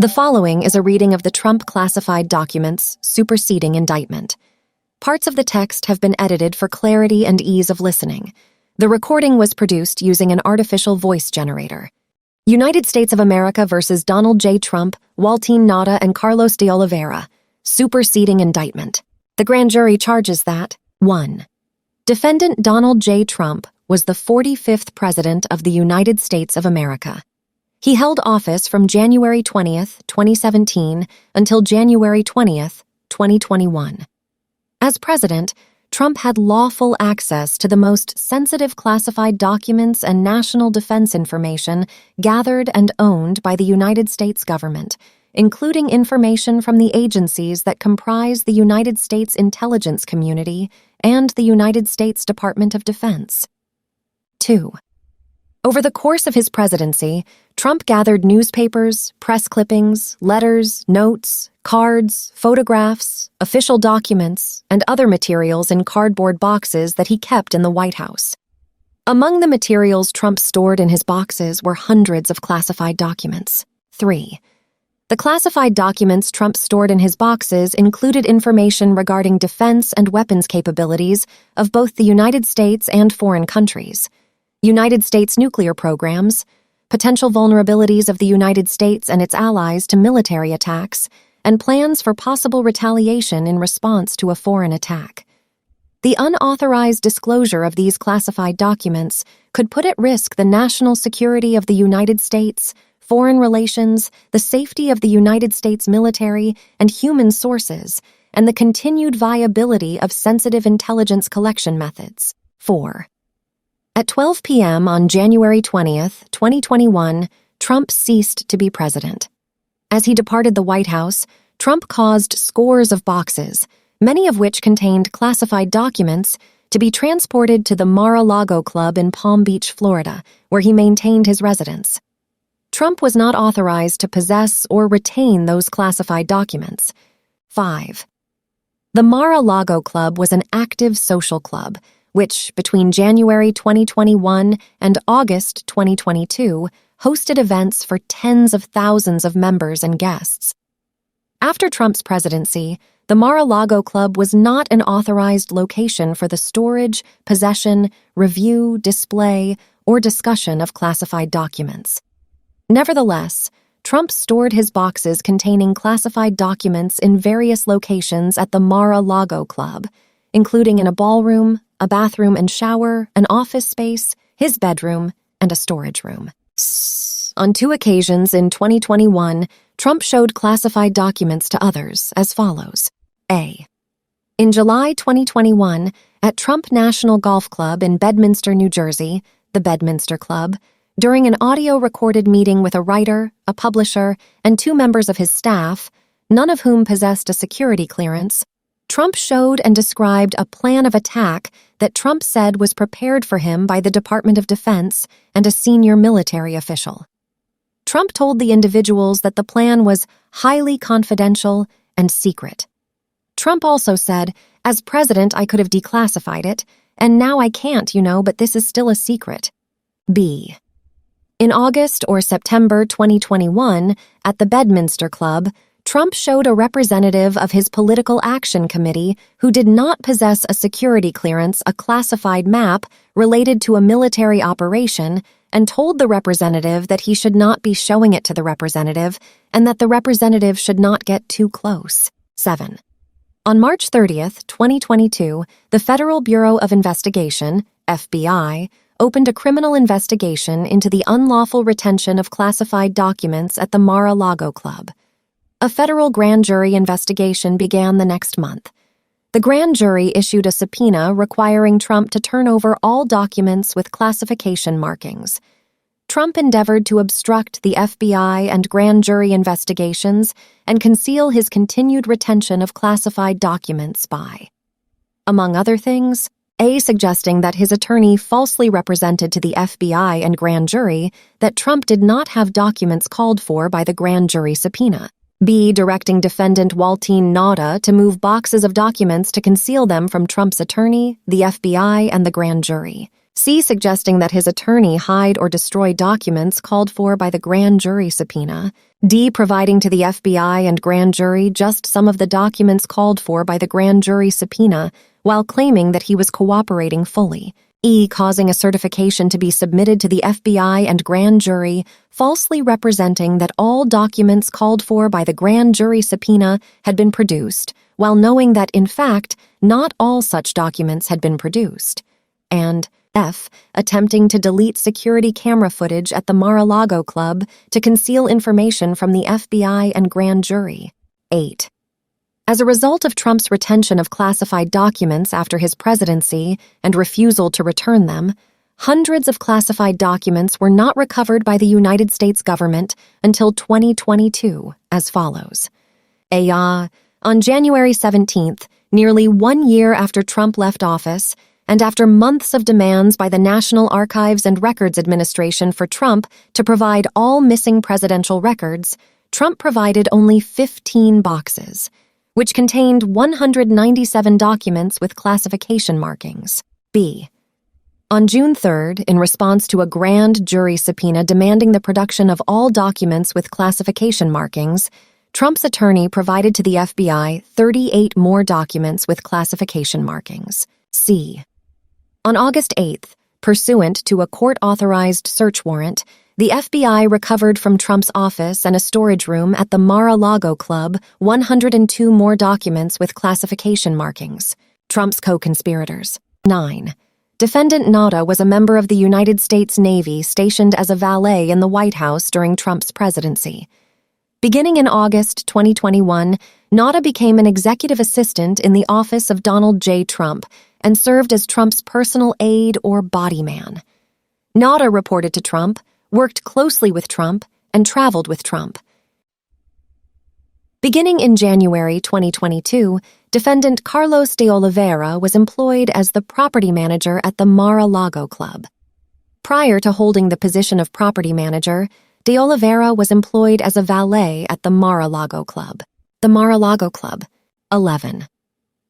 The following is a reading of the Trump classified documents superseding indictment. Parts of the text have been edited for clarity and ease of listening. The recording was produced using an artificial voice generator. United States of America versus Donald J. Trump, Waltine Nada, and Carlos de Oliveira. Superseding indictment. The grand jury charges that 1. Defendant Donald J. Trump was the 45th President of the United States of America. He held office from January 20th, 2017 until January 20th, 2021. As president, Trump had lawful access to the most sensitive classified documents and national defense information gathered and owned by the United States government, including information from the agencies that comprise the United States intelligence community and the United States Department of Defense. 2. Over the course of his presidency, Trump gathered newspapers, press clippings, letters, notes, cards, photographs, official documents, and other materials in cardboard boxes that he kept in the White House. Among the materials Trump stored in his boxes were hundreds of classified documents. 3. The classified documents Trump stored in his boxes included information regarding defense and weapons capabilities of both the United States and foreign countries, United States nuclear programs, potential vulnerabilities of the United States and its allies to military attacks, and plans for possible retaliation in response to a foreign attack. The unauthorized disclosure of these classified documents could put at risk the national security of the United States, foreign relations, the safety of the United States military and human sources, and the continued viability of sensitive intelligence collection methods. 4. At 12 p.m. on January 20th, 2021, Trump ceased to be president. As he departed the White House, Trump caused scores of boxes, many of which contained classified documents, to be transported to the Mar-a-Lago Club in Palm Beach, Florida, where he maintained his residence. Trump was not authorized to possess or retain those classified documents. 5. The Mar-a-Lago Club was an active social club, which, between January 2021 and August 2022, hosted events for tens of thousands of members and guests. After Trump's presidency, the Mar-a-Lago Club was not an authorized location for the storage, possession, review, display, or discussion of classified documents. Nevertheless, Trump stored his boxes containing classified documents in various locations at the Mar-a-Lago Club, including in a ballroom, a bathroom and shower, an office space, his bedroom, and a storage room. On 2 occasions in 2021, Trump showed classified documents to others as follows. A. In July 2021, at Trump National Golf Club in Bedminster, New Jersey, the Bedminster Club, during an audio-recorded meeting with a writer, a publisher, and 2 members of his staff, none of whom possessed a security clearance, Trump showed and described a plan of attack that Trump said was prepared for him by the Department of Defense and a senior military official. Trump told the individuals that the plan was highly confidential and secret. Trump also said, "As president, I could have declassified it, and now I can't, but this is still a secret." B. In August or September 2021, at the Bedminster Club, Trump showed a representative of his Political Action Committee who did not possess a security clearance a classified map related to a military operation and told the representative that he should not be showing it to the representative and that the representative should not get too close. 7. On March 30th, 2022, the Federal Bureau of Investigation, FBI, opened a criminal investigation into the unlawful retention of classified documents at the Mar-a-Lago Club. A federal grand jury investigation began the next month. The grand jury issued a subpoena requiring Trump to turn over all documents with classification markings. Trump endeavored to obstruct the FBI and grand jury investigations and conceal his continued retention of classified documents by, among other things, A. suggesting that his attorney falsely represented to the FBI and grand jury that Trump did not have documents called for by the grand jury subpoena. B. Directing defendant Waltine Nada to move boxes of documents to conceal them from Trump's attorney, the FBI, and the grand jury. C. Suggesting that his attorney hide or destroy documents called for by the grand jury subpoena. D. Providing to the FBI and grand jury just some of the documents called for by the grand jury subpoena while claiming that he was cooperating fully. E. Causing a certification to be submitted to the FBI and grand jury, falsely representing that all documents called for by the grand jury subpoena had been produced, while knowing that, in fact, not all such documents had been produced. And F. Attempting to delete security camera footage at the Mar-a-Lago Club to conceal information from the FBI and grand jury. 8. As a result of Trump's retention of classified documents after his presidency and refusal to return them, hundreds of classified documents were not recovered by the United States government until 2022, as follows. On January 17th, nearly 1 year after Trump left office, and after months of demands by the National Archives and Records Administration for Trump to provide all missing presidential records, Trump provided only 15 boxes, which contained 197 documents with classification markings. B. On June 3rd, in response to a grand jury subpoena demanding the production of all documents with classification markings, Trump's attorney provided to the FBI 38 more documents with classification markings. C. On August 8th, pursuant to a court-authorized search warrant, the FBI recovered from Trump's office and a storage room at the Mar-a-Lago Club 102 more documents with classification markings. Trump's co-conspirators. 9. Defendant Nada was a member of the United States Navy stationed as a valet in the White House during Trump's presidency. Beginning in August 2021, Nada became an executive assistant in the office of Donald J. Trump and served as Trump's personal aide or body man. Nada reported to Trump, worked closely with Trump, and traveled with Trump. Beginning in January 2022, defendant Carlos de Oliveira was employed as the property manager at the Mar-a-Lago Club. Prior to holding the position of property manager, de Oliveira was employed as a valet at the Mar-a-Lago Club. The Mar-a-Lago Club. 11.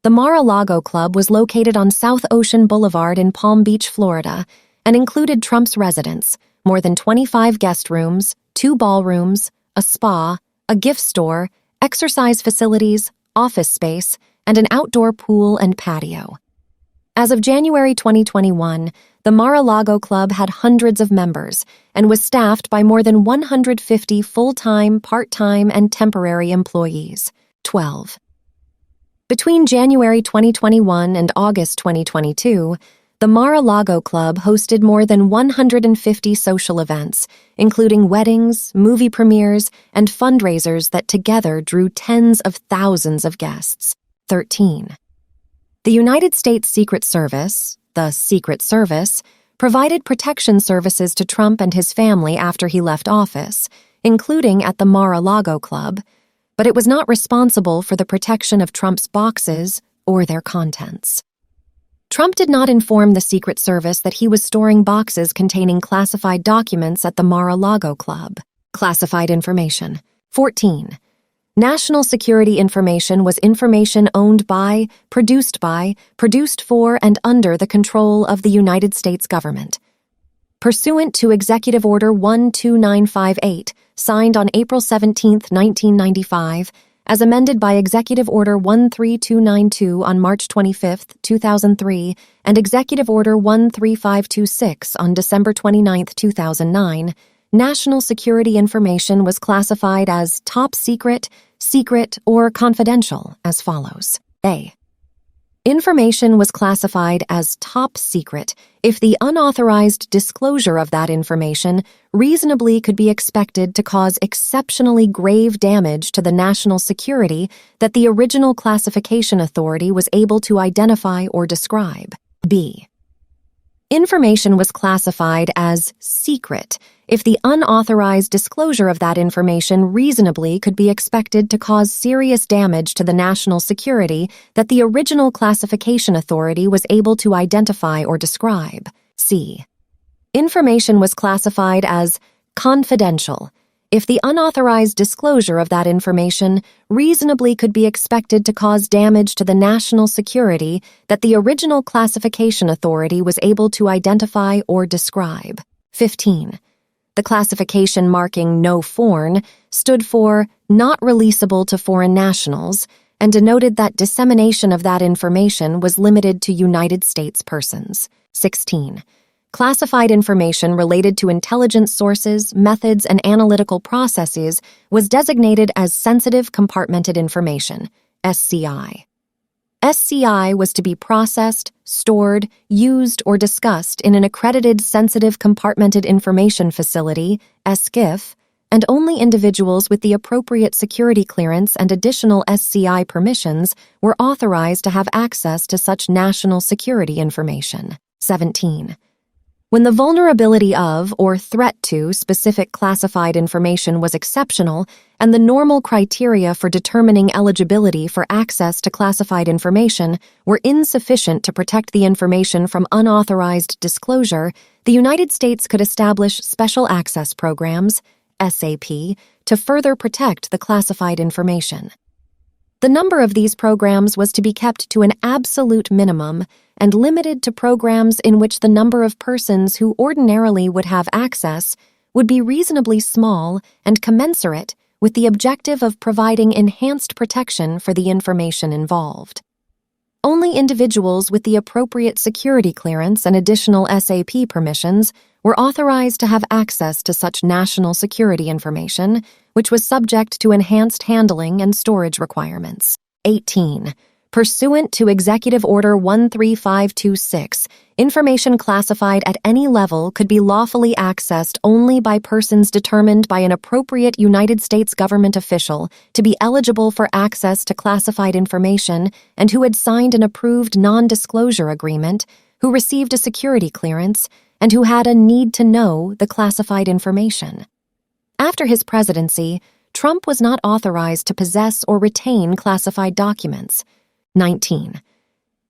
The Mar-a-Lago Club was located on South Ocean Boulevard in Palm Beach, Florida, and included Trump's residence, more than 25 guest rooms, 2 ballrooms, a spa, a gift store, exercise facilities, office space, and an outdoor pool and patio. As of January 2021, the Mar-a-Lago Club had hundreds of members and was staffed by more than 150 full-time, part-time, and temporary employees. 12. Between January 2021 and August 2022, the Mar-a-Lago Club hosted more than 150 social events, including weddings, movie premieres, and fundraisers that together drew tens of thousands of guests. 13. The United States Secret Service, the Secret Service, provided protection services to Trump and his family after he left office, including at the Mar-a-Lago Club, but it was not responsible for the protection of Trump's boxes or their contents. Trump did not inform the Secret Service that he was storing boxes containing classified documents at the Mar-a-Lago Club. Classified information. 14. National security information was information owned by, produced for, and under the control of the United States government. Pursuant to Executive Order 12958, signed on April 17, 1995, as amended by Executive Order 13292 on March 25, 2003, and Executive Order 13526 on December 29, 2009, national security information was classified as top secret, secret, or confidential as follows. A. Information was classified as top secret if the unauthorized disclosure of that information reasonably could be expected to cause exceptionally grave damage to the national security that the original classification authority was able to identify or describe. B. Information was classified as secret if the unauthorized disclosure of that information reasonably could be expected to cause serious damage to the national security that the original classification authority was able to identify or describe. C. Information was classified as confidential if the unauthorized disclosure of that information reasonably could be expected to cause damage to the national security that the original classification authority was able to identify or describe. 15. The classification marking No Foreign stood for Not Releasable to Foreign Nationals and denoted that dissemination of that information was limited to United States persons. 16. Classified information related to intelligence sources, methods, and analytical processes was designated as Sensitive Compartmented Information, SCI. SCI was to be processed, stored, used, or discussed in an accredited Sensitive Compartmented Information Facility, SCIF, and only individuals with the appropriate security clearance and additional SCI permissions were authorized to have access to such national security information. 17. When the vulnerability of or threat to specific classified information was exceptional and the normal criteria for determining eligibility for access to classified information were insufficient to protect the information from unauthorized disclosure, the United States could establish Special Access Programs, SAP, to further protect the classified information. The number of these programs was to be kept to an absolute minimum and limited to programs in which the number of persons who ordinarily would have access would be reasonably small and commensurate with the objective of providing enhanced protection for the information involved. Only individuals with the appropriate security clearance and additional SAP permissions were authorized to have access to such national security information, which was subject to enhanced handling and storage requirements. 18. Pursuant to Executive Order 13526, information classified at any level could be lawfully accessed only by persons determined by an appropriate United States government official to be eligible for access to classified information and who had signed an approved non-disclosure agreement, who received a security clearance, and who had a need to know the classified information. After his presidency, Trump was not authorized to possess or retain classified documents. 19.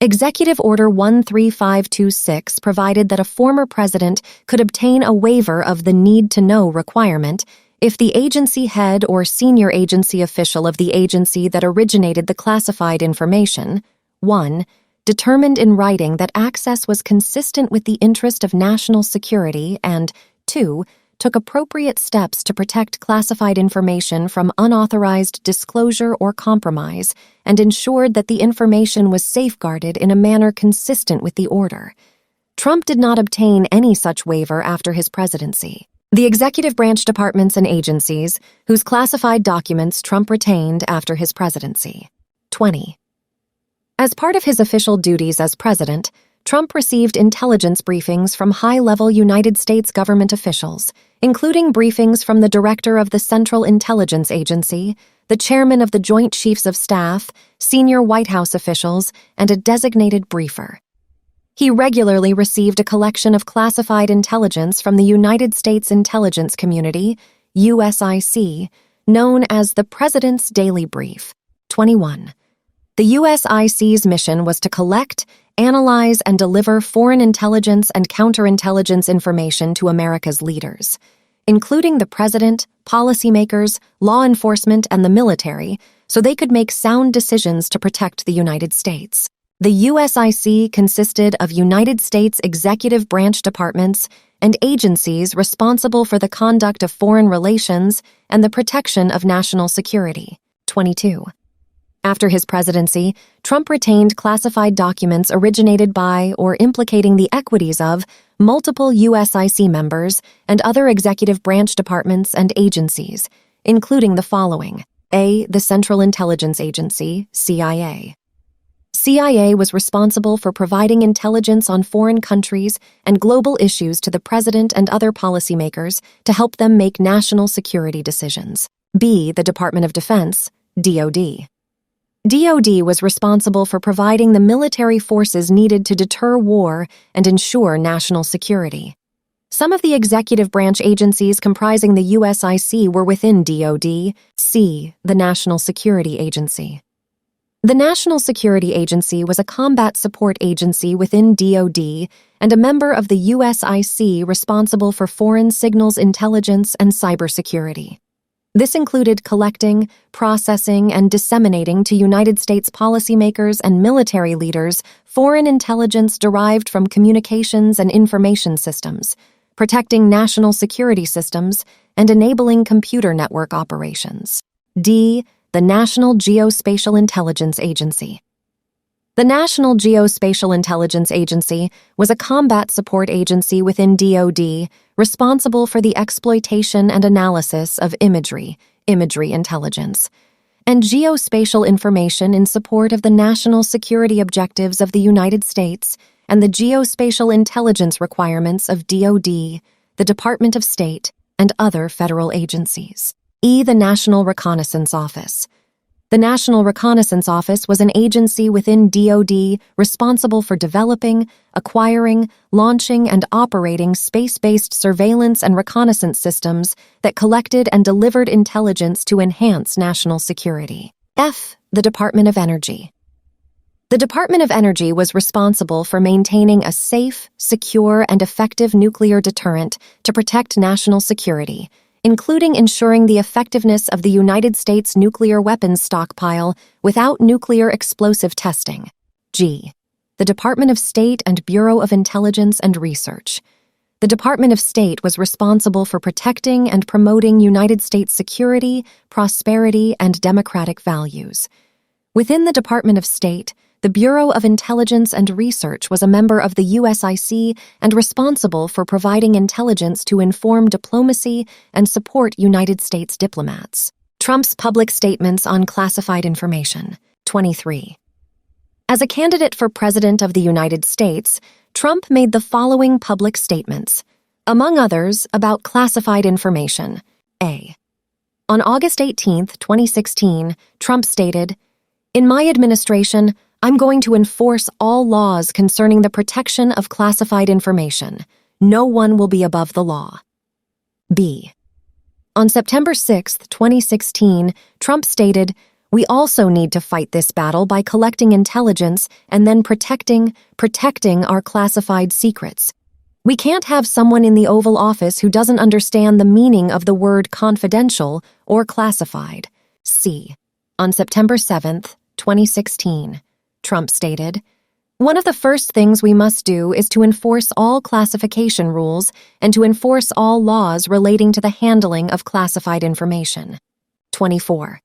Executive Order 13526 provided that a former president could obtain a waiver of the need-to-know requirement if the agency head or senior agency official of the agency that originated the classified information, 1. determined in writing that access was consistent with the interest of national security and, 2. took appropriate steps to protect classified information from unauthorized disclosure or compromise and ensured that the information was safeguarded in a manner consistent with the order. Trump did not obtain any such waiver after his presidency. The executive branch departments and agencies whose classified documents Trump retained after his presidency. 20. As part of his official duties as president, Trump received intelligence briefings from high-level United States government officials, including briefings from the director of the Central Intelligence Agency, the chairman of the Joint Chiefs of Staff, senior White House officials, and a designated briefer. He regularly received a collection of classified intelligence from the United States Intelligence Community, USIC, known as the President's Daily Brief. 21. The USIC's mission was to collect, analyze, and deliver foreign intelligence and counterintelligence information to America's leaders, including the president, policymakers, law enforcement, and the military, so they could make sound decisions to protect the United States. The USIC consisted of United States executive branch departments and agencies responsible for the conduct of foreign relations and the protection of national security. 22. After his presidency, Trump retained classified documents originated by or implicating the equities of multiple USIC members and other executive branch departments and agencies, including the following: A. The Central Intelligence Agency, CIA. CIA was responsible for providing intelligence on foreign countries and global issues to the president and other policymakers to help them make national security decisions. B. The Department of Defense, DoD. DoD was responsible for providing the military forces needed to deter war and ensure national security. Some of the executive branch agencies comprising the USIC were within DoD. C. The National Security Agency. The National Security Agency was a combat support agency within DoD and a member of the USIC responsible for foreign signals intelligence and cybersecurity. This included collecting, processing, and disseminating to United States policymakers and military leaders foreign intelligence derived from communications and information systems, protecting national security systems, and enabling computer network operations. D. The National Geospatial Intelligence Agency. The National Geospatial Intelligence Agency was a combat support agency within DoD responsible for the exploitation and analysis of imagery intelligence, and geospatial information in support of the national security objectives of the United States and the geospatial intelligence requirements of DoD, the Department of State, and other federal agencies. E. The National Reconnaissance Office. The National Reconnaissance Office was an agency within DoD responsible for developing, acquiring, launching, and operating space-based surveillance and reconnaissance systems that collected and delivered intelligence to enhance national security. F. The Department of Energy. The Department of Energy was responsible for maintaining a safe, secure, and effective nuclear deterrent to protect national security, including ensuring the effectiveness of the United States nuclear weapons stockpile without nuclear explosive testing. G. The Department of State and Bureau of Intelligence and Research. The Department of State was responsible for protecting and promoting United States security, prosperity, and democratic values. Within the Department of State, the Bureau of Intelligence and Research was a member of the USIC and responsible for providing intelligence to inform diplomacy and support United States diplomats. Trump's public statements on classified information. 23. As a candidate for President of the United States, Trump made the following public statements, among others, about classified information. A. On August 18, 2016, Trump stated, "In my administration, I'm going to enforce all laws concerning the protection of classified information. No one will be above the law." B. On September 6, 2016, Trump stated, "We also need to fight this battle by collecting intelligence and then protecting our classified secrets. We can't have someone in the Oval Office who doesn't understand the meaning of the word confidential or classified." C. On September 7, 2016, Trump stated, "One of the first things we must do is to enforce all classification rules and to enforce all laws relating to the handling of classified information." 24.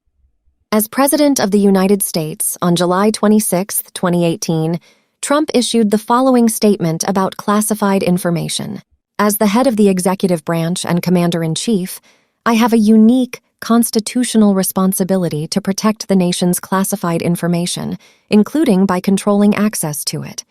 As President of the United States on July 26, 2018, Trump issued the following statement about classified information. "As the head of the executive branch and commander-in-chief, I have a unique constitutional responsibility to protect the nation's classified information, including by controlling access to it.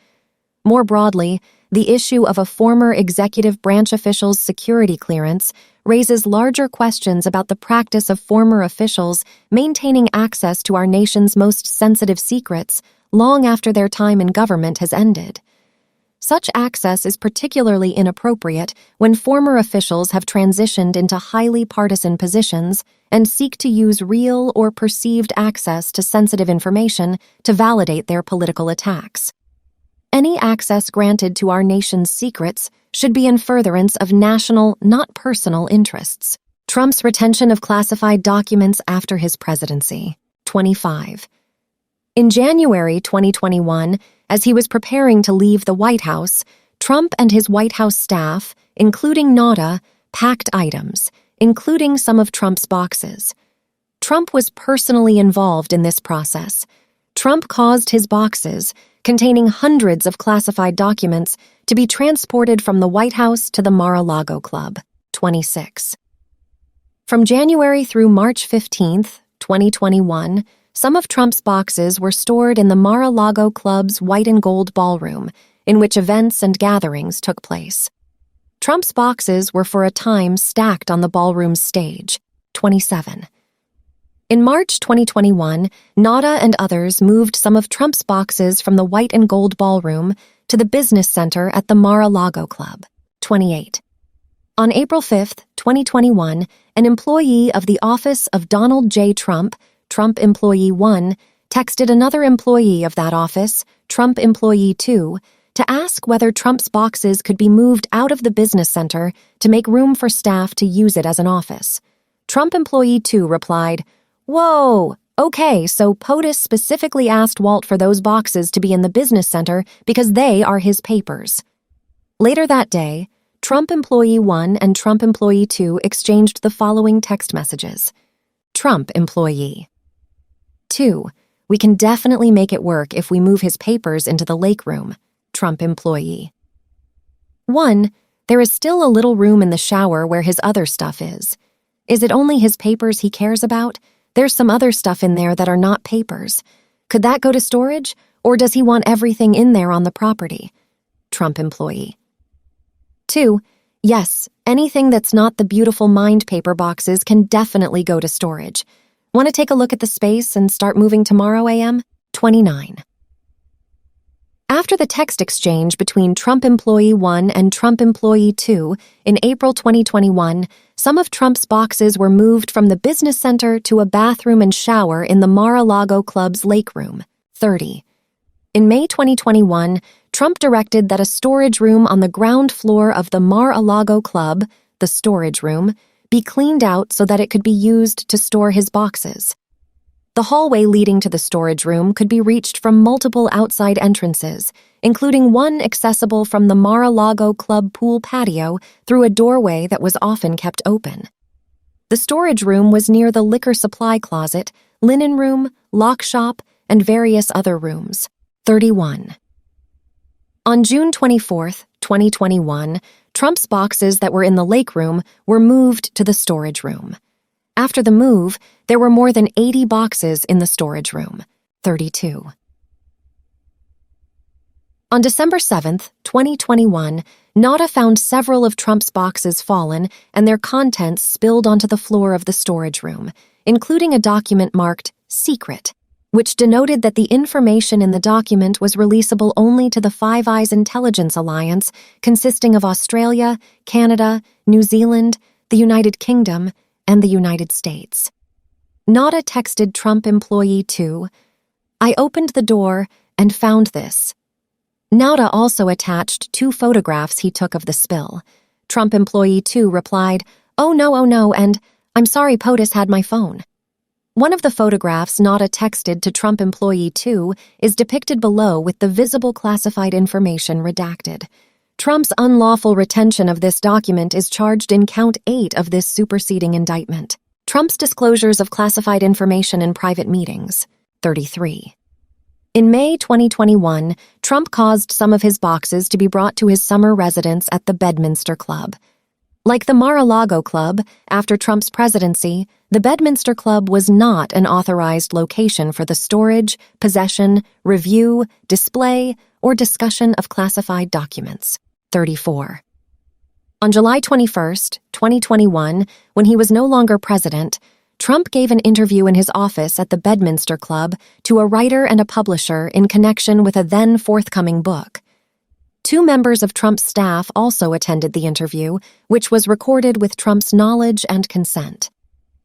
More broadly, the issue of a former executive branch official's security clearance raises larger questions about the practice of former officials maintaining access to our nation's most sensitive secrets long after their time in government has ended. Such access is particularly inappropriate when former officials have transitioned into highly partisan positions and seek to use real or perceived access to sensitive information to validate their political attacks. Any access granted to our nation's secrets should be in furtherance of national, not personal, interests." Trump's retention of classified documents after his presidency. 25. In January 2021, as he was preparing to leave the White House, Trump and his White House staff, including NADA, packed items, including some of Trump's boxes. Trump was personally involved in this process. Trump caused his boxes, containing hundreds of classified documents, to be transported from the White House to the Mar-a-Lago Club. 26. From January through March 15, 2021, some of Trump's boxes were stored in the Mar-a-Lago Club's white and gold ballroom, in which events and gatherings took place. Trump's boxes were for a time stacked on the ballroom's stage. 27. In March 2021, NADA and others moved some of Trump's boxes from the white and gold ballroom to the business center at the Mar-a-Lago Club. 28. On April 5, 2021, an employee of the office of Donald J. Trump, Trump Employee 1, texted another employee of that office, Trump Employee 2, to ask whether Trump's boxes could be moved out of the business center to make room for staff to use it as an office. Trump employee 2 replied, "Whoa, okay, so POTUS specifically asked Walt for those boxes to be in the business center because they are his papers." Later that day, Trump employee 1 and Trump employee 2 exchanged the following text messages. Trump employee 2, "We can definitely make it work if we move his papers into the lake room." Trump employee 1, "There is still a little room in the shower where his other stuff is. Is it only his papers he cares about? There's some other stuff in there that are not papers. Could that go to storage, or does he want everything in there on the property?" Trump employee 2, "Yes, anything that's not the beautiful mind paper boxes can definitely go to storage. Want to take a look at the space and start moving tomorrow a.m.? 29. After the text exchange between Trump employee 1 and Trump employee 2 in April 2021, some of Trump's boxes were moved from the business center to a bathroom and shower in the Mar-a-Lago Club's lake room. 30. In May 2021, Trump directed that a storage room on the ground floor of the Mar-a-Lago Club, the storage room, be cleaned out so that it could be used to store his boxes. The hallway leading to the storage room could be reached from multiple outside entrances, including one accessible from the Mar-a-Lago Club pool patio through a doorway that was often kept open. The storage room was near the liquor supply closet, linen room, lock shop, and various other rooms. 31. On June 24, 2021, Trump's boxes that were in the lake room were moved to the storage room. After the move, there were more than 80 boxes in the storage room. 32. On December 7, 2021, NADA found several of Trump's boxes fallen and their contents spilled onto the floor of the storage room, including a document marked "Secret," which denoted that the information in the document was releasable only to the Five Eyes Intelligence Alliance, consisting of Australia, Canada, New Zealand, the United Kingdom, and the United States. NADA texted Trump employee 2, "I opened the door and found this." NADA also attached 2 photographs he took of the spill. Trump employee 2 replied, oh no, and "I'm sorry POTUS had my phone." One of the photographs NADA texted to Trump employee 2 is depicted below with the visible classified information redacted. Trump's unlawful retention of this document is charged in Count 8 of this superseding indictment. Trump's disclosures of classified information in private meetings. 33. In May 2021, Trump caused some of his boxes to be brought to his summer residence at the Bedminster Club. Like the Mar-a-Lago Club, after Trump's presidency, the Bedminster Club was not an authorized location for the storage, possession, review, display, or discussion of classified documents. 34. On July 21, 2021, when he was no longer president, Trump gave an interview in his office at the Bedminster Club to a writer and a publisher in connection with a then forthcoming book. 2 members of Trump's staff also attended the interview, which was recorded with Trump's knowledge and consent.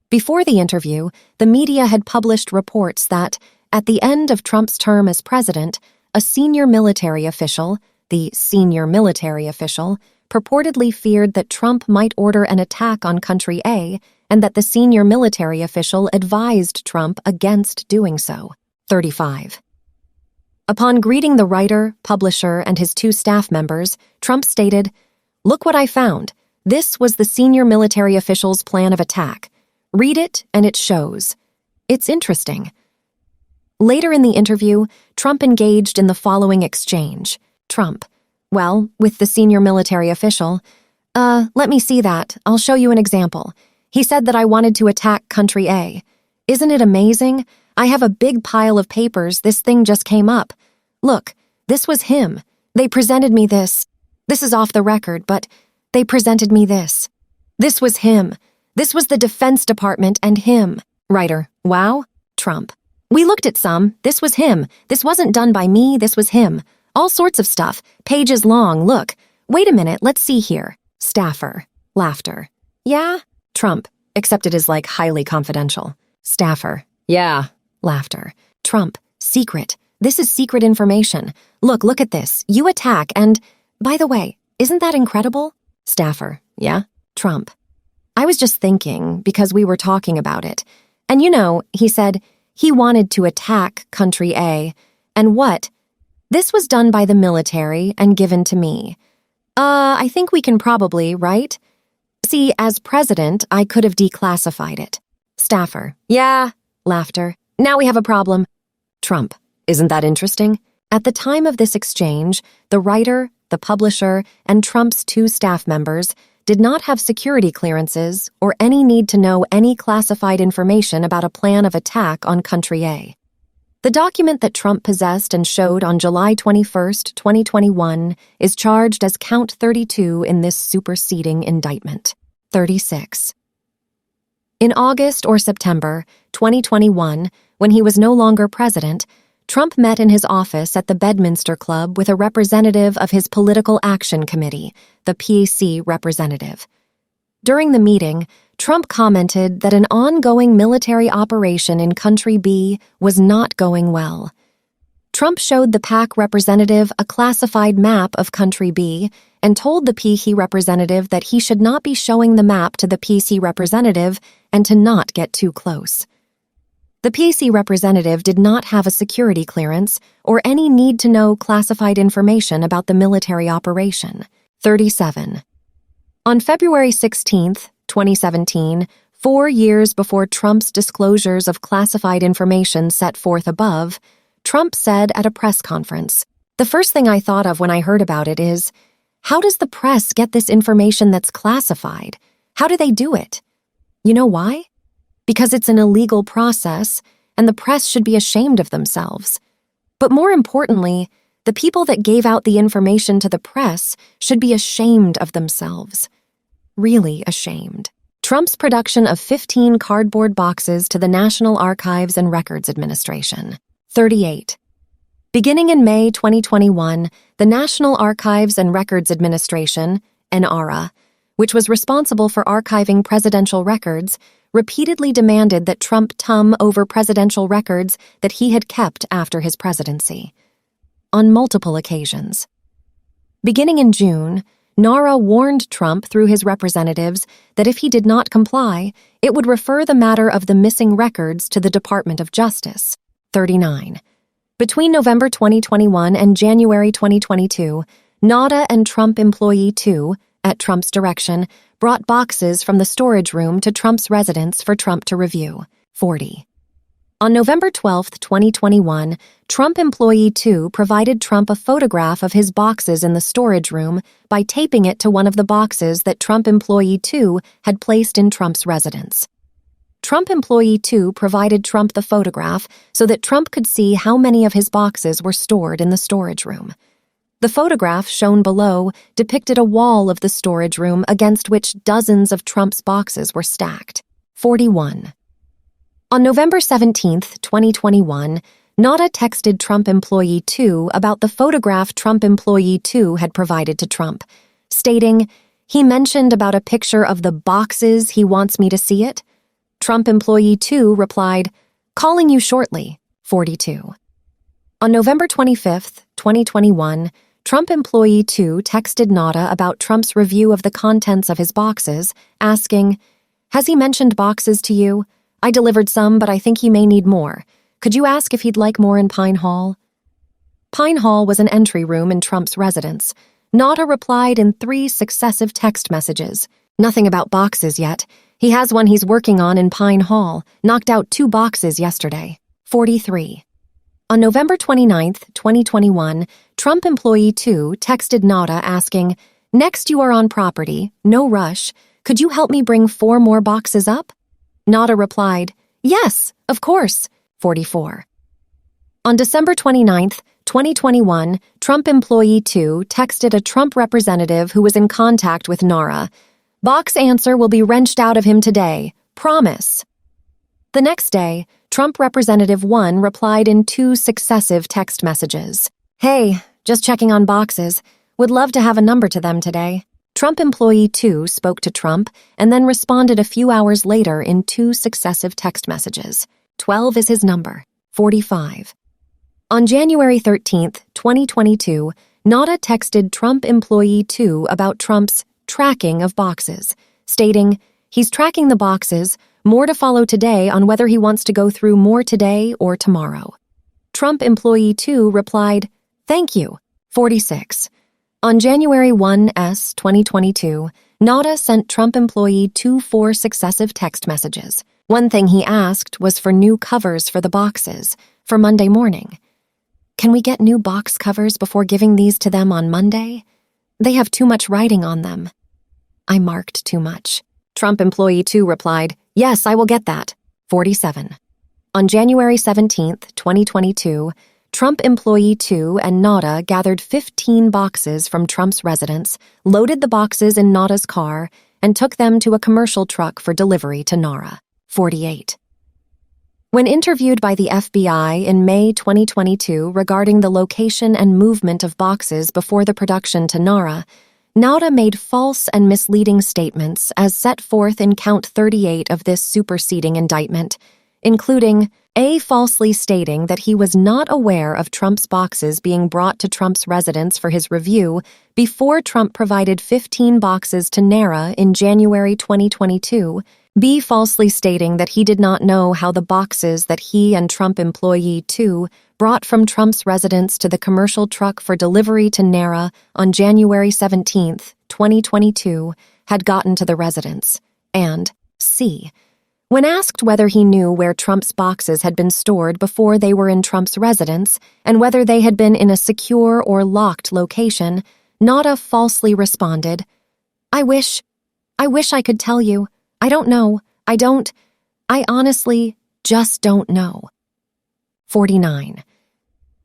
Before the interview, the media had published reports that, at the end of Trump's term as president, a senior military official, the senior military official, purportedly feared that Trump might order an attack on Country A and that the senior military official advised Trump against doing so. 35. Upon greeting the writer, publisher, and his 2 staff members, Trump stated, "Look what I found. This was the senior military official's plan of attack. Read it, and it shows. It's interesting." Later in the interview, Trump engaged in the following exchange. Trump, "Well, with the senior military official, let me see that. I'll show you an example. He said that I wanted to attack Country A. Isn't it amazing? I have a big pile of papers. This thing just came up. Look, this was him. They presented me this. This is off the record, but they presented me this. This was him. This was the Defense Department and him." Writer, "Wow." Trump, "We looked at some. This was him. This wasn't done by me. This was him. All sorts of stuff. Pages long. Look. Wait a minute. Let's see here." Staffer, laughter. "Yeah?" Trump, except it is like highly confidential. Staffer, "Yeah." Laughter. Trump, "Secret. This is secret information. Look at this. You attack and, by the way, isn't that incredible?" Staffer, "Yeah." Trump, I was just thinking, because we were talking about it. And he said he wanted to attack Country A. And what? This was done by the military and given to me. I think we can probably, right? See, as president, I could have declassified it. Staffer. Yeah. Laughter. Now we have a problem. Trump. Isn't that interesting? At the time of this exchange, the writer, the publisher, and Trump's 2 staff members did not have security clearances or any need to know any classified information about a plan of attack on Country A. The document that Trump possessed and showed on July 21, 2021, is charged as Count 32 in this superseding indictment. 36. In August or September 2021, when he was no longer president, Trump met in his office at the Bedminster Club with a representative of his Political Action Committee, the PAC representative. During the meeting, Trump commented that an ongoing military operation in Country B was not going well. Trump showed the PAC representative a classified map of Country B and told the PAC representative that he should not be showing the map to the PAC representative and to not get too close. The PAC representative did not have a security clearance or any need to know classified information about the military operation. 37. On February 16, 2017, 4 years before Trump's disclosures of classified information set forth above, Trump said at a press conference, "The first thing I thought of when I heard about it is, how does the press get this information that's classified? How do they do it? You know why? Because it's an illegal process, and the press should be ashamed of themselves. But more importantly, the people that gave out the information to the press should be ashamed of themselves. Really ashamed." Trump's production of 15 cardboard boxes to the National Archives and Records Administration. 38. Beginning in May 2021, the National Archives and Records Administration, NARA, which was responsible for archiving presidential records, repeatedly demanded that Trump tum over presidential records that he had kept after his presidency. On multiple occasions. Beginning in June, NARA warned Trump through his representatives that if he did not comply, it would refer the matter of the missing records to the Department of Justice. 39. Between November 2021 and January 2022, NARA and Trump Employee 2, at Trump's direction, brought boxes from the storage room to Trump's residence for Trump to review. 40. On November 12, 2021, Trump Employee 2 provided Trump a photograph of his boxes in the storage room by taping it to one of the boxes that Trump Employee 2 had placed in Trump's residence. Trump Employee 2 provided Trump the photograph so that Trump could see how many of his boxes were stored in the storage room. The photograph shown below depicted a wall of the storage room against which dozens of Trump's boxes were stacked. 41. On November 17, 2021, NARA texted Trump Employee 2 about the photograph Trump Employee 2 had provided to Trump, stating, "He mentioned about a picture of the boxes he wants me to see it." Trump Employee 2 replied, "Calling you shortly." 42. On November 25, 2021, Trump Employee 2 texted NARA about Trump's review of the contents of his boxes, asking, "Has he mentioned boxes to you? I delivered some, but I think he may need more. Could you ask if he'd like more in Pine Hall?" Pine Hall was an entry room in Trump's residence. NARA replied in 3 successive text messages. "Nothing about boxes yet. He has one he's working on in Pine Hall. Knocked out 2 boxes yesterday." 43. On November 29, 2021, Trump Employee 2 texted NARA asking, "Next you are on property, no rush. Could you help me bring 4 more boxes up?" NARA replied, "Yes, of course." 44. On December 29, 2021, Trump Employee 2 texted a Trump representative who was in contact with NARA, "Box answer will be wrenched out of him today. Promise." The next day, Trump Representative 1 replied in 2 successive text messages. "Hey, just checking on boxes. Would love to have a number to them today." Trump Employee 2 spoke to Trump and then responded a few hours later in 2 successive text messages. 12 is his number. 45. On January 13, 2022, NARA texted Trump Employee 2 about Trump's tracking of boxes, stating, He's tracking the boxes, more to follow today on whether he wants to go through more today or tomorrow. Trump employee 2 replied, "Thank you." 46. On January 1, 2022, Nada sent Trump employee 2 4 successive text messages. One thing he asked was for new covers for the boxes for Monday morning. "Can we get new box covers before giving these to them on Monday? They have too much writing on them." I marked too much. Trump employee 2 replied, "Yes, I will get that." 47. On January 17, 2022, Trump employee 2 and Nada gathered 15 boxes from Trump's residence, loaded the boxes in Nada's car, and took them to a commercial truck for delivery to Nara. 48. When interviewed by the FBI in May 2022 regarding the location and movement of boxes before the production to Nara, Nada made false and misleading statements as set forth in Count 38 of this superseding indictment, including A. Falsely stating that he was not aware of Trump's boxes being brought to Trump's residence for his review before Trump provided 15 boxes to Nara in January 2022, B. Falsely stating that he did not know how the boxes that he and Trump employee 2 brought from Trump's residence to the commercial truck for delivery to Nara on January 17, 2022, had gotten to the residence, and C. When asked whether he knew where Trump's boxes had been stored before they were in Trump's residence and whether they had been in a secure or locked location, Nada falsely responded, I wish I could tell you. I don't know. I honestly just don't know." 49.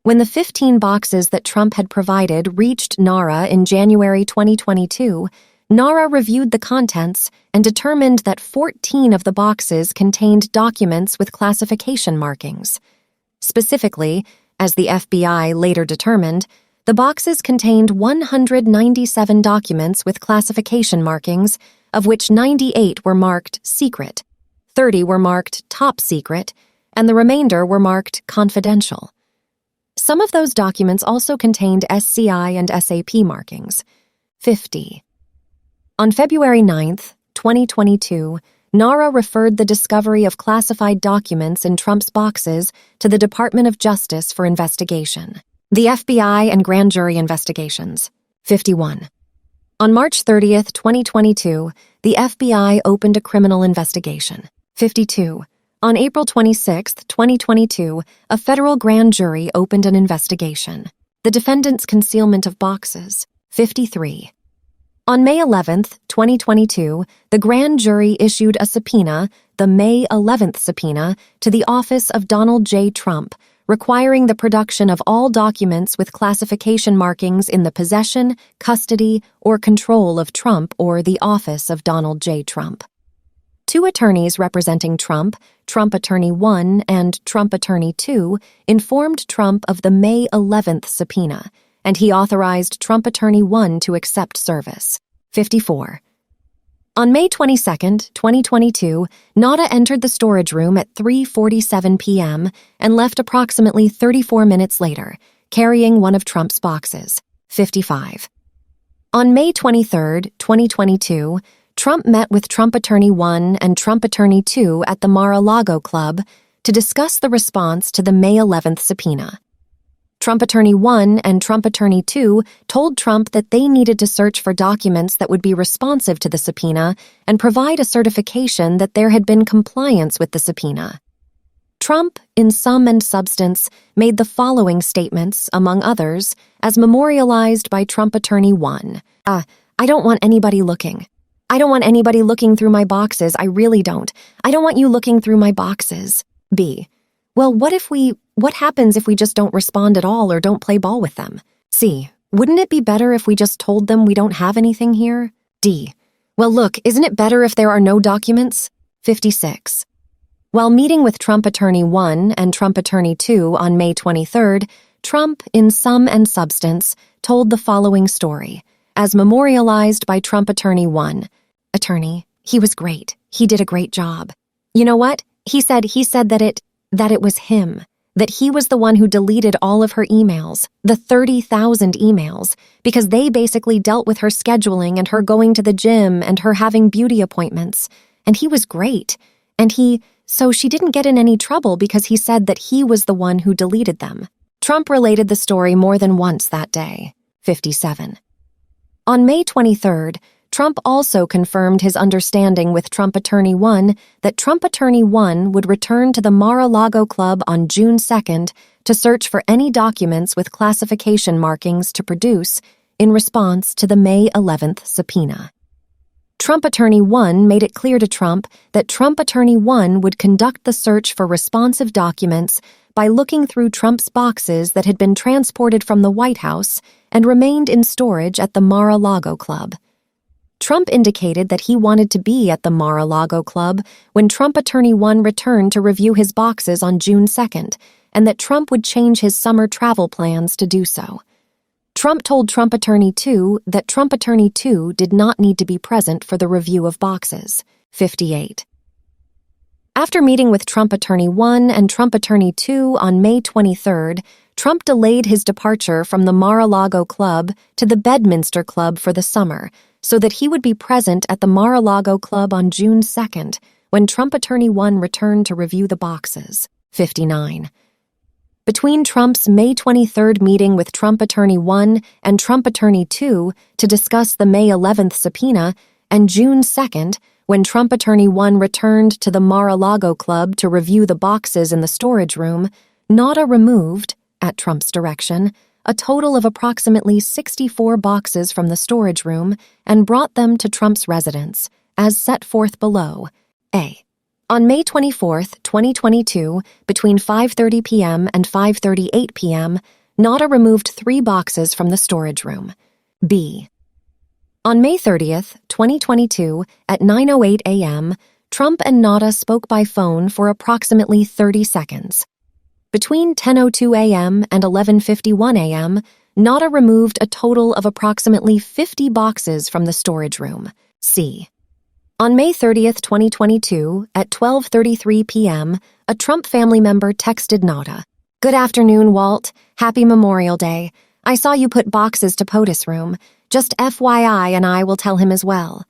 When the 15 boxes that Trump had provided reached Nara in January 2022, Nara reviewed the contents and determined that 14 of the boxes contained documents with classification markings. Specifically, as the FBI later determined, the boxes contained 197 documents with classification markings, of which 98 were marked secret, 30 were marked top secret, and the remainder were marked confidential. Some of those documents also contained SCI and SAP markings. 50. On February 9, 2022, Nara referred the discovery of classified documents in Trump's boxes to the Department of Justice for investigation. The FBI and grand jury investigations. 51. On March 30, 2022, the FBI opened a criminal investigation. 52. On April 26, 2022, a federal grand jury opened an investigation. The defendant's concealment of boxes. 53. On May 11, 2022, the grand jury issued a subpoena, the May 11th subpoena, to the office of Donald J. Trump, requiring the production of all documents with classification markings in the possession, custody, or control of Trump or the office of Donald J. Trump. 2 attorneys representing Trump, Trump Attorney 1 and Trump Attorney 2, informed Trump of the May 11th subpoena, and he authorized Trump Attorney 1 to accept service. 54. On May 22, 2022, Nada entered the storage room at 3:47 p.m. and left approximately 34 minutes later, carrying one of Trump's boxes. 55. On May 23, 2022, Trump met with Trump Attorney 1 and Trump Attorney 2 at the Mar-a-Lago Club to discuss the response to the May 11th subpoena. Trump Attorney 1 and Trump Attorney 2 told Trump that they needed to search for documents that would be responsive to the subpoena and provide a certification that there had been compliance with the subpoena. Trump, in sum and substance, made the following statements, among others, as memorialized by Trump Attorney 1. I don't want anybody looking. I don't want anybody looking through my boxes, I really don't. I don't want you looking through my boxes. B. Well, what happens if we just don't respond at all or don't play ball with them? C. Wouldn't it be better if we just told them we don't have anything here? D. Well, look, isn't it better if there are no documents? 56. While meeting with Trump Attorney 1 and Trump Attorney 2 on May 23rd, Trump, in sum and substance, told the following story, as memorialized by Trump Attorney 1. Attorney, he was great. He did a great job. You know what? He said that it was him, that he was the one who deleted all of her emails, the 30,000 emails, because they basically dealt with her scheduling and her going to the gym and her having beauty appointments. and he was great, so she didn't get in any trouble because he said that he was the one who deleted them. Trump related the story more than once that day. 57. On May 23rd, Trump also confirmed his understanding with Trump Attorney 1 that Trump Attorney 1 would return to the Mar-a-Lago Club on June 2nd to search for any documents with classification markings to produce in response to the May 11th subpoena. Trump Attorney 1 made it clear to Trump that Trump Attorney 1 would conduct the search for responsive documents by looking through Trump's boxes that had been transported from the White House and remained in storage at the Mar-a-Lago Club. Trump indicated that he wanted to be at the Mar-a-Lago Club when Trump Attorney 1 returned to review his boxes on June 2nd, and that Trump would change his summer travel plans to do so. Trump told Trump Attorney 2 that Trump Attorney 2 did not need to be present for the review of boxes. 58. After meeting with Trump Attorney 1 and Trump Attorney 2 on May 23rd, Trump delayed his departure from the Mar-a-Lago Club to the Bedminster Club for the summer so that he would be present at the Mar-a-Lago Club on June 2nd when Trump Attorney 1 returned to review the boxes. 59. Between Trump's May 23rd meeting with Trump Attorney 1 and Trump Attorney 2 to discuss the May 11th subpoena and June 2nd, when Trump Attorney 1 returned to the Mar-a-Lago Club to review the boxes in the storage room, Nauta removed, at Trump's direction, a total of approximately 64 boxes from the storage room and brought them to Trump's residence, as set forth below. A. On May 24, 2022, between 5:30 p.m. and 5:38 p.m., Nauta removed 3 boxes from the storage room. B. On May 30th, 2022, at 9:08 a.m., Trump and Nauta spoke by phone for approximately 30 seconds. Between 10:02 a.m. and 11:51 a.m., Nauta removed a total of approximately 50 boxes from the storage room. C. On May 30th, 2022, at 12:33 p.m., a Trump family member texted Nauta, "Good afternoon, Walt. Happy Memorial Day. I saw you put boxes to POTUS room. Just FYI, and I will tell him as well.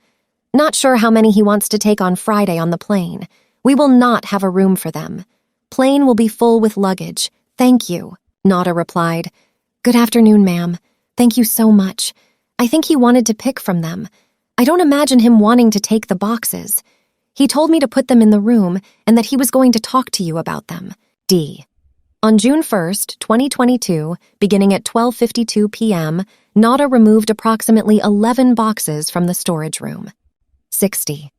Not sure how many he wants to take on Friday on the plane. We will not have a room for them. Plane will be full with luggage. Thank you." Nauta replied, "Good afternoon, ma'am. Thank you so much. I think he wanted to pick from them. I don't imagine him wanting to take the boxes. He told me to put them in the room and that he was going to talk to you about them." D. On June 1st, 2022, beginning at 12:52 p.m., Nauta removed approximately 11 boxes from the storage room. 60.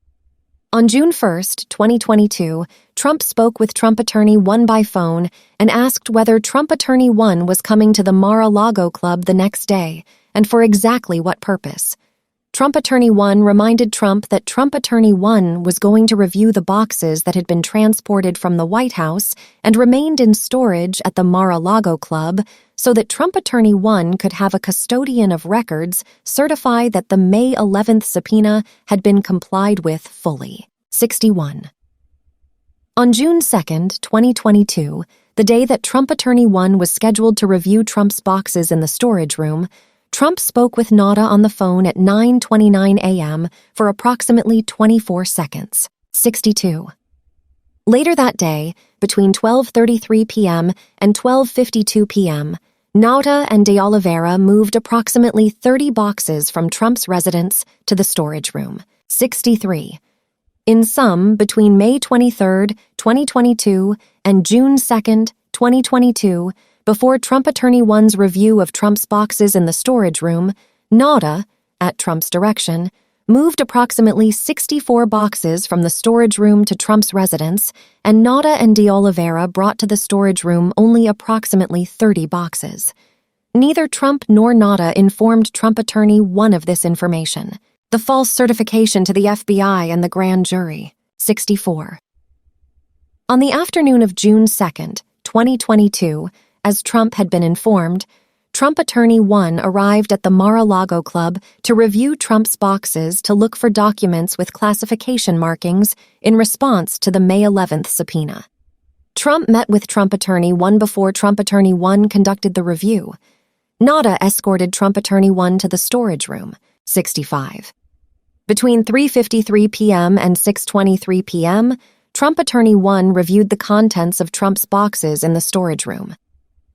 On June 1st, 2022, Trump spoke with Trump Attorney 1 by phone and asked whether Trump Attorney 1 was coming to the Mar-a-Lago Club the next day and for exactly what purpose. Trump Attorney 1 reminded Trump that Trump Attorney 1 was going to review the boxes that had been transported from the White House and remained in storage at the Mar-a-Lago Club so that Trump Attorney 1 could have a custodian of records certify that the May 11th subpoena had been complied with fully. 61. On June 2nd, 2022, the day that Trump Attorney 1 was scheduled to review Trump's boxes in the storage room, Trump spoke with Nauta on the phone at 9:29 a.m. for approximately 24 seconds. 62. Later that day, between 12:33 p.m. and 12:52 p.m., Nauta and De Oliveira moved approximately 30 boxes from Trump's residence to the storage room. 63. In sum, between May 23rd, 2022 and June 2nd, 2022, before Trump Attorney 1's review of Trump's boxes in the storage room, Nauta, at Trump's direction, moved approximately 64 boxes from the storage room to Trump's residence, and Nauta and De Oliveira brought to the storage room only approximately 30 boxes. Neither Trump nor Nauta informed Trump Attorney 1 of this information. The false certification to the FBI and the grand jury. 64. On the afternoon of June 2nd, 2022, as Trump had been informed, Trump Attorney 1 arrived at the Mar-a-Lago Club to review Trump's boxes to look for documents with classification markings in response to the May 11th subpoena. Trump met with Trump Attorney 1 before Trump Attorney 1 conducted the review. Nauta escorted Trump Attorney 1 to the storage room. 65. Between 3:53 p.m. and 6:23 p.m., Trump Attorney 1 reviewed the contents of Trump's boxes in the storage room.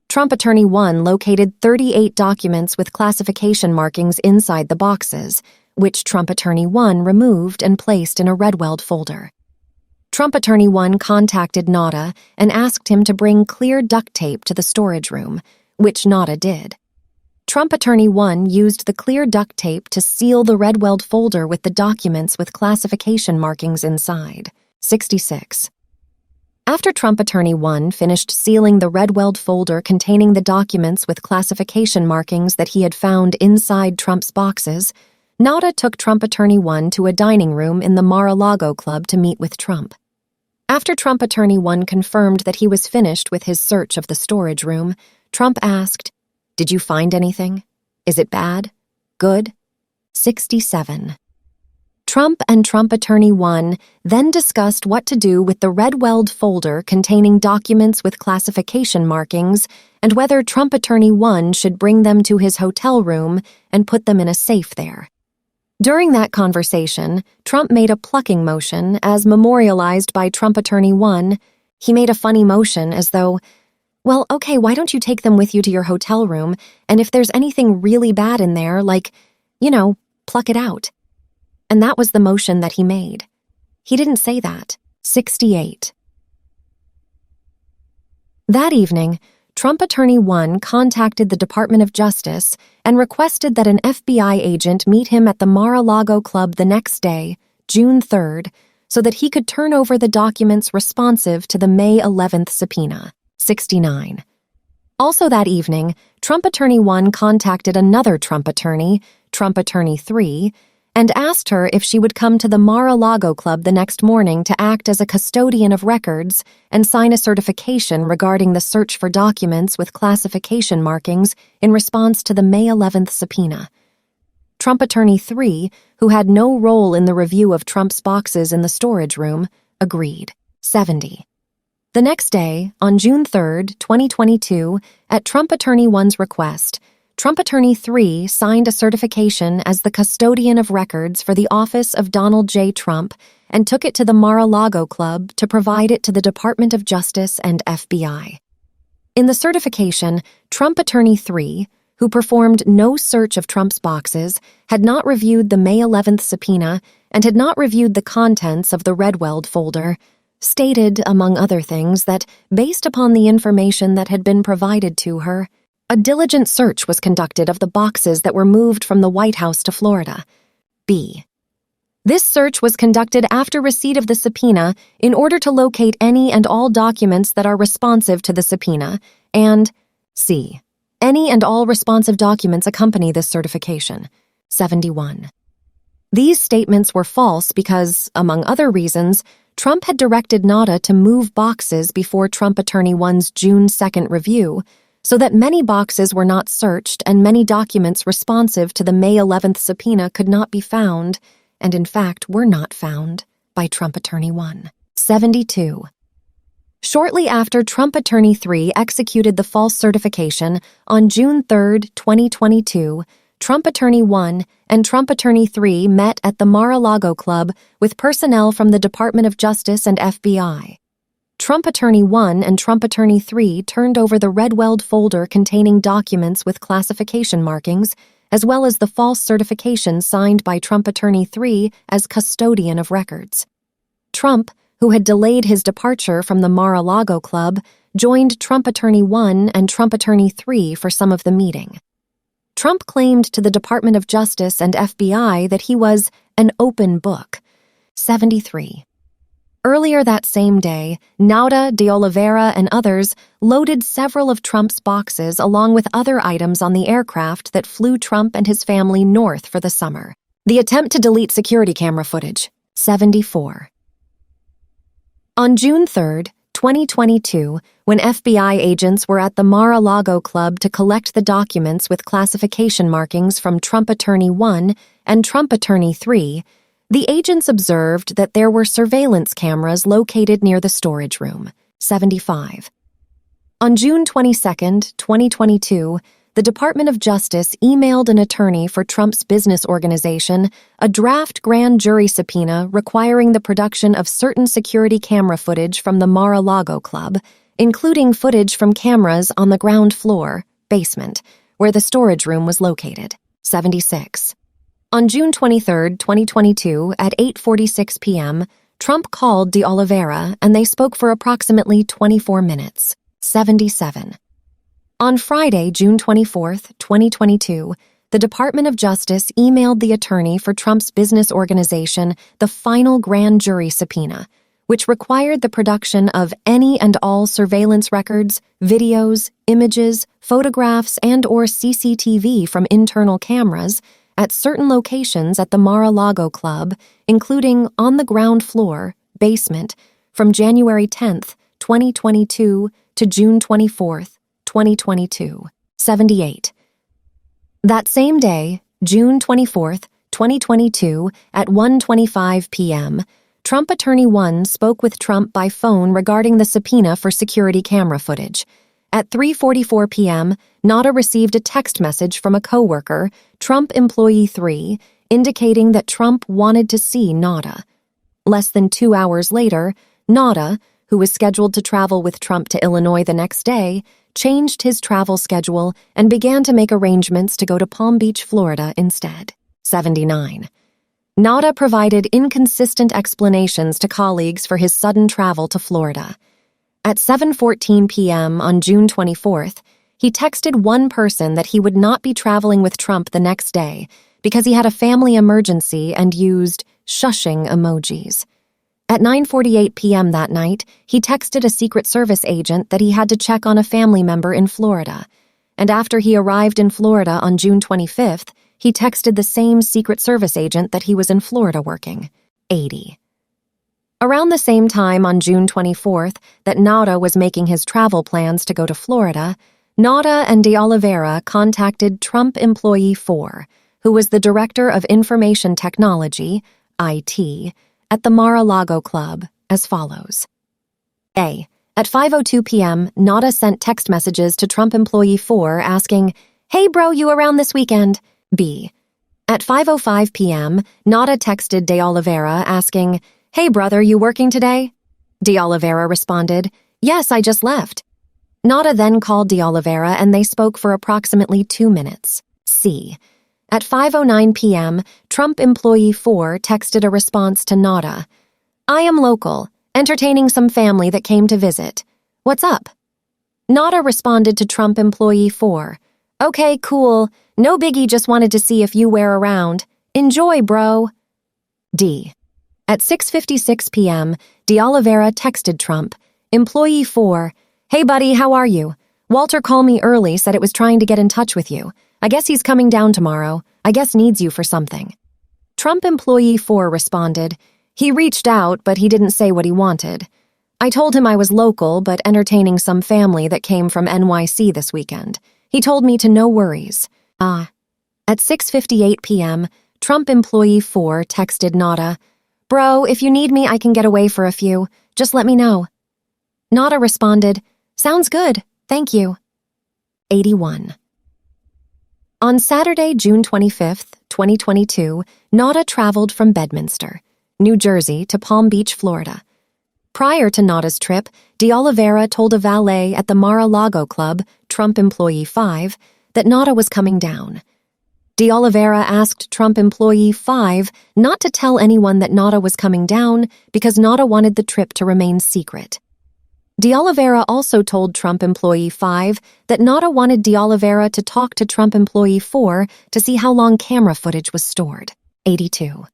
Trump Attorney 1 located 38 documents with classification markings inside the boxes, which Trump Attorney 1 removed and placed in a red-weld folder. Trump Attorney 1 contacted Nada and asked him to bring clear duct tape to the storage room, which Nada did. Trump Attorney 1 used the clear duct tape to seal the red-weld folder with the documents with classification markings inside. 66. After Trump Attorney 1 finished sealing the red-weld folder containing the documents with classification markings that he had found inside Trump's boxes, Nada took Trump Attorney 1 to a dining room in the Mar-a-Lago Club to meet with Trump. After Trump Attorney 1 confirmed that he was finished with his search of the storage room, Trump asked, "Did you find anything? Is it bad? Good?" 67. Trump and Trump Attorney 1 then discussed what to do with the red-weld folder containing documents with classification markings and whether Trump Attorney 1 should bring them to his hotel room and put them in a safe there. During that conversation, Trump made a plucking motion as memorialized by Trump Attorney 1. He made a funny motion as though, "Well, okay, why don't you take them with you to your hotel room, and if there's anything really bad in there, like, pluck it out." And that was the motion that he made. He didn't say that. 68. That evening, Trump Attorney 1 contacted the Department of Justice and requested that an FBI agent meet him at the Mar-a-Lago Club the next day, June 3rd, so that he could turn over the documents responsive to the May 11th subpoena. 69. Also that evening, Trump Attorney 1 contacted another Trump Attorney 3, and asked her if she would come to the Mar-a-Lago Club the next morning to act as a custodian of records and sign a certification regarding the search for documents with classification markings in response to the May 11th subpoena. Trump Attorney 3, who had no role in the review of Trump's boxes in the storage room, agreed. 70. The next day, on June 3rd, 2022, at Trump Attorney 1's request, Trump Attorney 3 signed a certification as the custodian of records for the office of Donald J. Trump and took it to the Mar-a-Lago Club to provide it to the Department of Justice and FBI. In the certification, Trump Attorney 3, who performed no search of Trump's boxes, had not reviewed the May 11th subpoena and had not reviewed the contents of the red-weld folder, stated, among other things, that, based upon the information that had been provided to her, a diligent search was conducted of the boxes that were moved from the White House to Florida. B. This search was conducted after receipt of the subpoena in order to locate any and all documents that are responsive to the subpoena, and C. Any and all responsive documents accompany this certification. 71. These statements were false because, among other reasons, Trump had directed Nada to move boxes before Trump Attorney 1's June 2nd review, so that many boxes were not searched and many documents responsive to the May 11th subpoena could not be found, and in fact were not found, by Trump Attorney 1. 72. Shortly after Trump Attorney 3 executed the false certification, on June 3rd, 2022, Trump Attorney 1 and Trump Attorney 3 met at the Mar-a-Lago Club with personnel from the Department of Justice and FBI. Trump Attorney 1 and Trump Attorney 3 turned over the red-weld folder containing documents with classification markings, as well as the false certification signed by Trump Attorney 3 as custodian of records. Trump, who had delayed his departure from the Mar-a-Lago Club, joined Trump Attorney 1 and Trump Attorney 3 for some of the meeting. Trump claimed to the Department of Justice and FBI that he was an open book. 73. Earlier that same day, Nauda, de Oliveira, and others loaded several of Trump's boxes along with other items on the aircraft that flew Trump and his family north for the summer. The attempt to delete security camera footage. 74. On June 3rd, 2022, when FBI agents were at the Mar-a-Lago Club to collect the documents with classification markings from Trump Attorney 1 and Trump Attorney 3, the agents observed that there were surveillance cameras located near the storage room. 75. On June 22, 2022, the Department of Justice emailed an attorney for Trump's business organization a draft grand jury subpoena requiring the production of certain security camera footage from the Mar-a-Lago Club, including footage from cameras on the ground floor, basement, where the storage room was located. 76. On June 23, 2022, at 8:46 p.m., Trump called De Oliveira and they spoke for approximately 24 minutes. 77. On Friday, June 24, 2022, the Department of Justice emailed the attorney for Trump's business organization the final grand jury subpoena, which required the production of any and all surveillance records, videos, images, photographs, and/or CCTV from internal cameras at certain locations at the Mar-a-Lago Club, including on the ground floor, basement, from January 10, 2022 to June 24, 2022. 78. That same day, June 24, 2022, at 1:25 p.m., Trump Attorney 1 spoke with Trump by phone regarding the subpoena for security camera footage. At 3:44 p.m., Nada received a text message from a coworker, Trump Employee 3, indicating that Trump wanted to see Nada. Less than 2 hours later, Nada, who was scheduled to travel with Trump to Illinois the next day, changed his travel schedule and began to make arrangements to go to Palm Beach, Florida instead. 79. Nada provided inconsistent explanations to colleagues for his sudden travel to Florida. At 7:14 p.m. on June 24th, he texted one person that he would not be traveling with Trump the next day because he had a family emergency and used shushing emojis. At 9:48 p.m. that night, he texted a Secret Service agent that he had to check on a family member in Florida. And after he arrived in Florida on June 25th, he texted the same Secret Service agent that he was in Florida working. 80. Around the same time on June 24th that Nada was making his travel plans to go to Florida, Nada and De Oliveira contacted Trump Employee 4, who was the Director of Information Technology, IT, at the Mar-a-Lago Club, as follows. A. At 5:02 p.m., Nada sent text messages to Trump Employee 4 asking, "Hey bro, you around this weekend?" B. At 5:05 p.m., Nada texted De Oliveira asking, "Hey brother, you working today?" De Oliveira responded, "Yes, I just left." Nada then called De Oliveira and they spoke for approximately 2 minutes. C. At 5:09 p.m., Trump Employee 4 texted a response to Nada. "I am local, entertaining some family that came to visit. What's up?" Nada responded to Trump Employee 4. "Okay, cool. No biggie, just wanted to see if you were around. Enjoy, bro." D. At 6:56 p.m., De Oliveira texted Trump, Employee 4, "Hey buddy, how are you? Walter called me early, said it was trying to get in touch with you. I guess he's coming down tomorrow. I guess needs you for something." Trump Employee 4 responded, "He reached out, but he didn't say what he wanted. I told him I was local, but entertaining some family that came from NYC this weekend. He told me to no worries." At 6:58 p.m., Trump Employee 4 texted Nada, "Bro, if you need me, I can get away for a few. Just let me know." Nada responded, "Sounds good, thank you." 81. On Saturday, June 25th, 2022, Nada traveled from Bedminster, New Jersey to Palm Beach, Florida. Prior to Nada's trip, De Oliveira told a valet at the Mar-a-Lago Club, Trump Employee 5, that Nada was coming down. De Oliveira asked Trump Employee 5 not to tell anyone that Nada was coming down because Nada wanted the trip to remain secret. De Oliveira also told Trump Employee 5 that Nada wanted De Oliveira to talk to Trump Employee 4 to see how long camera footage was stored. 82.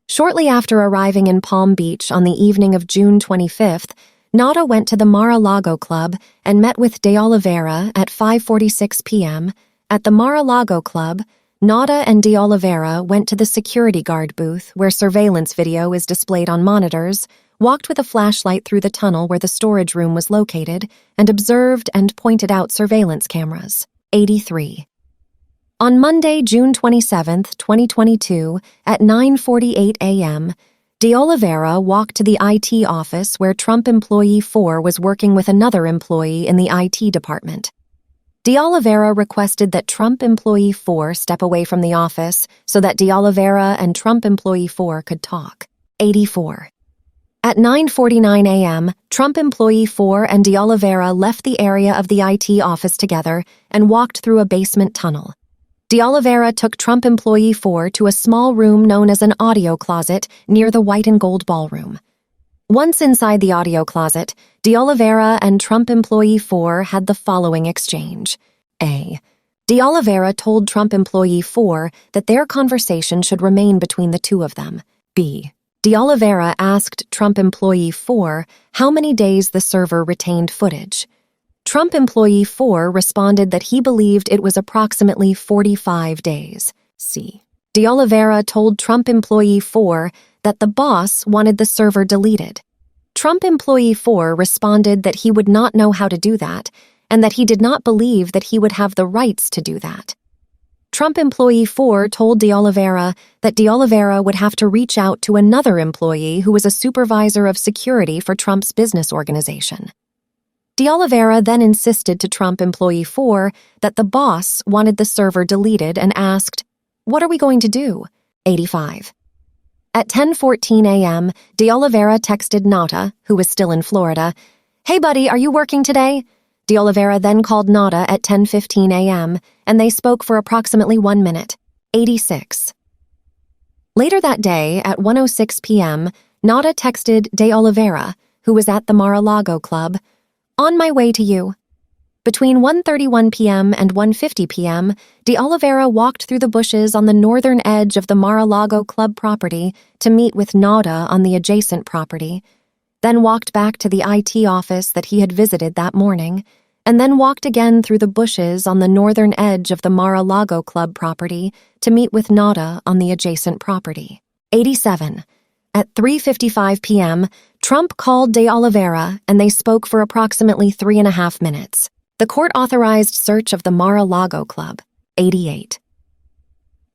Shortly after arriving in Palm Beach on the evening of June 25th, Nada went to the Mar-a-Lago Club and met with De Oliveira at 5:46 p.m. At the Mar-a-Lago Club, Nada and De Oliveira went to the security guard booth where surveillance video is displayed on monitors, walked with a flashlight through the tunnel where the storage room was located, and observed and pointed out surveillance cameras. 83. On Monday, June 27, 2022, at 9:48 a.m., De Oliveira walked to the IT office where Trump Employee 4 was working with another employee in the IT department. De Oliveira requested that Trump employee 4 step away from the office so that De Oliveira and Trump employee 4 could talk. 84. At 9:49 a.m., Trump employee 4 and De Oliveira left the area of the IT office together and walked through a basement tunnel. De Oliveira took Trump employee 4 to a small room known as an audio closet near the white and gold ballroom. Once inside the audio closet, De Oliveira and Trump employee 4 had the following exchange. A. De Oliveira told Trump employee 4 that their conversation should remain between the two of them. B. De Oliveira asked Trump employee 4 how many days the server retained footage. Trump employee 4 responded that he believed it was approximately 45 days. C. De Oliveira told Trump employee 4 that the boss wanted the server deleted. Trump employee 4 responded that he would not know how to do that and that he did not believe that he would have the rights to do that. Trump employee 4 told De Oliveira that De Oliveira would have to reach out to another employee who was a supervisor of security for Trump's business organization. De Oliveira then insisted to Trump employee 4 that the boss wanted the server deleted and asked, "What are we going to do?" 85. At 10:14 a.m., De Oliveira texted Nata, who was still in Florida, "Hey buddy, are you working today?" De Oliveira then called Nata at 10:15 a.m., and they spoke for approximately 1 minute. 86. Later that day, at 1:06 p.m., Nata texted De Oliveira, who was at the Mar-a-Lago Club, "On my way to you." Between 1:31 p.m. and 1:50 p.m., De Oliveira walked through the bushes on the northern edge of the Mar-a-Lago Club property to meet with Nata on the adjacent property, then walked back to the IT office that he had visited that morning, and then walked again through the bushes on the northern edge of the Mar-a-Lago Club property to meet with Nata on the adjacent property. 87. At 3:55 p.m., Trump called De Oliveira and they spoke for approximately 3.5 minutes. The court-authorized search of the Mar-a-Lago Club. 88.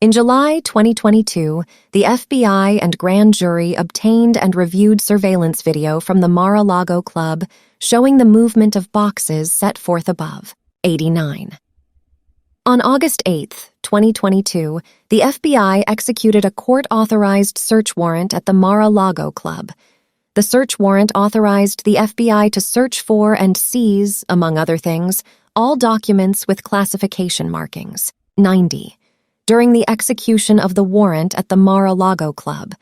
In July 2022, the FBI and grand jury obtained and reviewed surveillance video from the Mar-a-Lago Club showing the movement of boxes set forth above. 89. On August 8, 2022, the FBI executed a court-authorized search warrant at the Mar-a-Lago Club. The search warrant authorized the FBI to search for and seize, among other things, all documents with classification markings. 90. During the execution of the warrant at the Mar-a-Lago Club,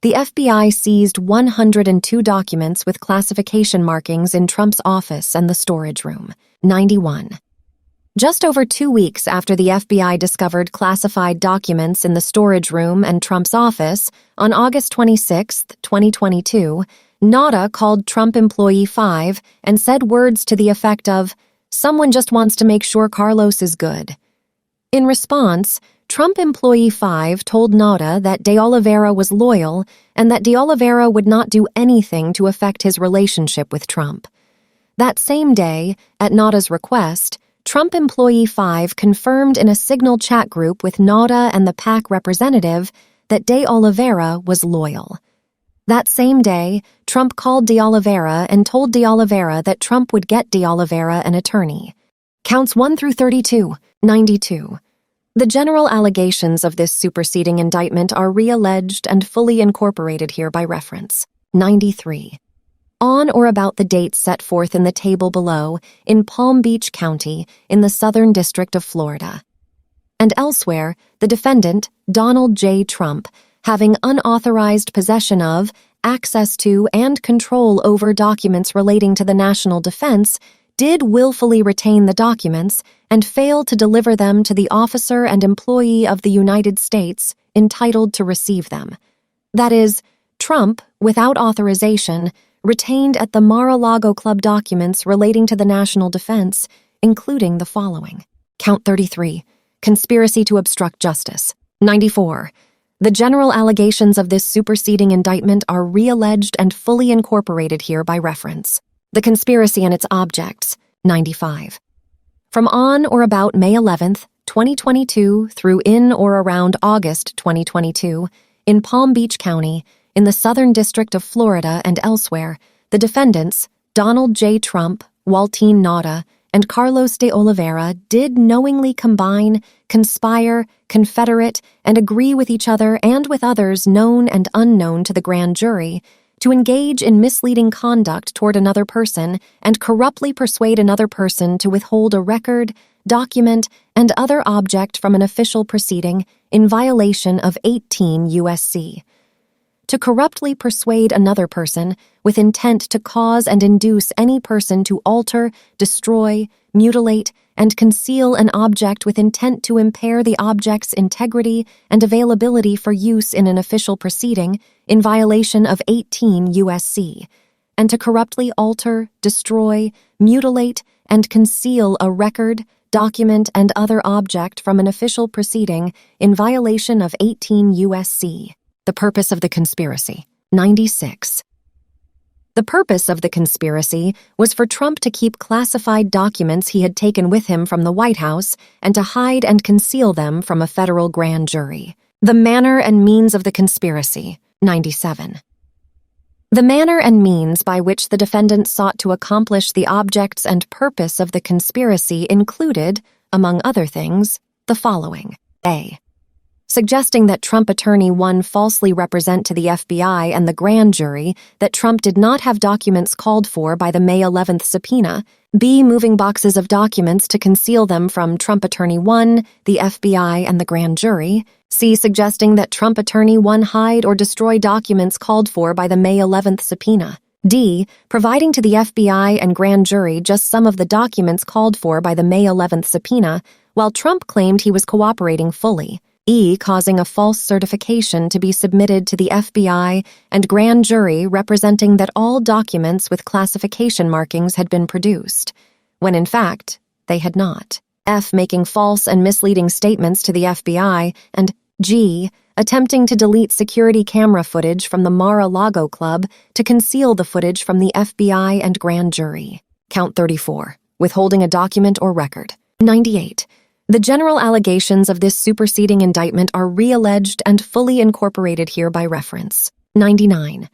the FBI seized 102 documents with classification markings in Trump's office and the storage room. 91. Just over 2 weeks after the FBI discovered classified documents in the storage room and Trump's office, on August 26, 2022, Nata called Trump employee 5 and said words to the effect of, "Someone just wants to make sure Carlos is good." In response, Trump employee 5 told Nata that De Oliveira was loyal and that De Oliveira would not do anything to affect his relationship with Trump. That same day, at Nata's request, Trump employee 5 confirmed in a Signal chat group with Nata and the PAC representative that De Oliveira was loyal. That same day, Trump called De Oliveira and told De Oliveira that Trump would get De Oliveira an attorney. Counts 1 through 32, 92. The general allegations of this superseding indictment are realleged and fully incorporated here by reference. 93. On or about the dates set forth in the table below, in Palm Beach County, in the Southern District of Florida. And elsewhere, the defendant, Donald J. Trump, having unauthorized possession of, access to, and control over documents relating to the national defense, did willfully retain the documents and fail to deliver them to the officer and employee of the United States entitled to receive them. That is, Trump, without authorization, retained at the Mar-a-Lago Club documents relating to the national defense, including the following. Count 33. Conspiracy to obstruct justice. 94. The general allegations of this superseding indictment are realleged and fully incorporated here by reference. The conspiracy and its objects. 95. From on or about May 11th, 2022 through in or around August 2022, in Palm Beach County, in the Southern District of Florida and elsewhere, the defendants, Donald J. Trump, Waltine Nata, and Carlos de Oliveira did knowingly combine, conspire, confederate, and agree with each other and with others known and unknown to the grand jury to engage in misleading conduct toward another person and corruptly persuade another person to withhold a record, document, and other object from an official proceeding in violation of 18 U.S.C. To corruptly persuade another person with intent to cause and induce any person to alter, destroy, mutilate, and conceal an object with intent to impair the object's integrity and availability for use in an official proceeding in violation of 18 U.S.C., and to corruptly alter, destroy, mutilate, and conceal a record, document, and other object from an official proceeding in violation of 18 U.S.C. The purpose of the conspiracy. 96. The purpose of the conspiracy was for Trump to keep classified documents he had taken with him from the White House and to hide and conceal them from a federal grand jury. The manner and means of the conspiracy. 97. The manner and means by which the defendant sought to accomplish the objects and purpose of the conspiracy included, among other things, the following. A. Suggesting that Trump Attorney 1 falsely represent to the FBI and the grand jury that Trump did not have documents called for by the May 11th subpoena. B. Moving boxes of documents to conceal them from Trump Attorney 1, the FBI, and the grand jury. C. Suggesting that Trump Attorney 1 hide or destroy documents called for by the May 11th subpoena. D. Providing to the FBI and grand jury just some of the documents called for by the May 11th subpoena, while Trump claimed he was cooperating fully. E. Causing a false certification to be submitted to the FBI and grand jury representing that all documents with classification markings had been produced, when in fact, they had not. F. Making false and misleading statements to the FBI, and G. Attempting to delete security camera footage from the Mar-a-Lago Club to conceal the footage from the FBI and grand jury. Count 34. Withholding a document or record. 98. The general allegations of this superseding indictment are re-alleged and fully incorporated here by reference. 99.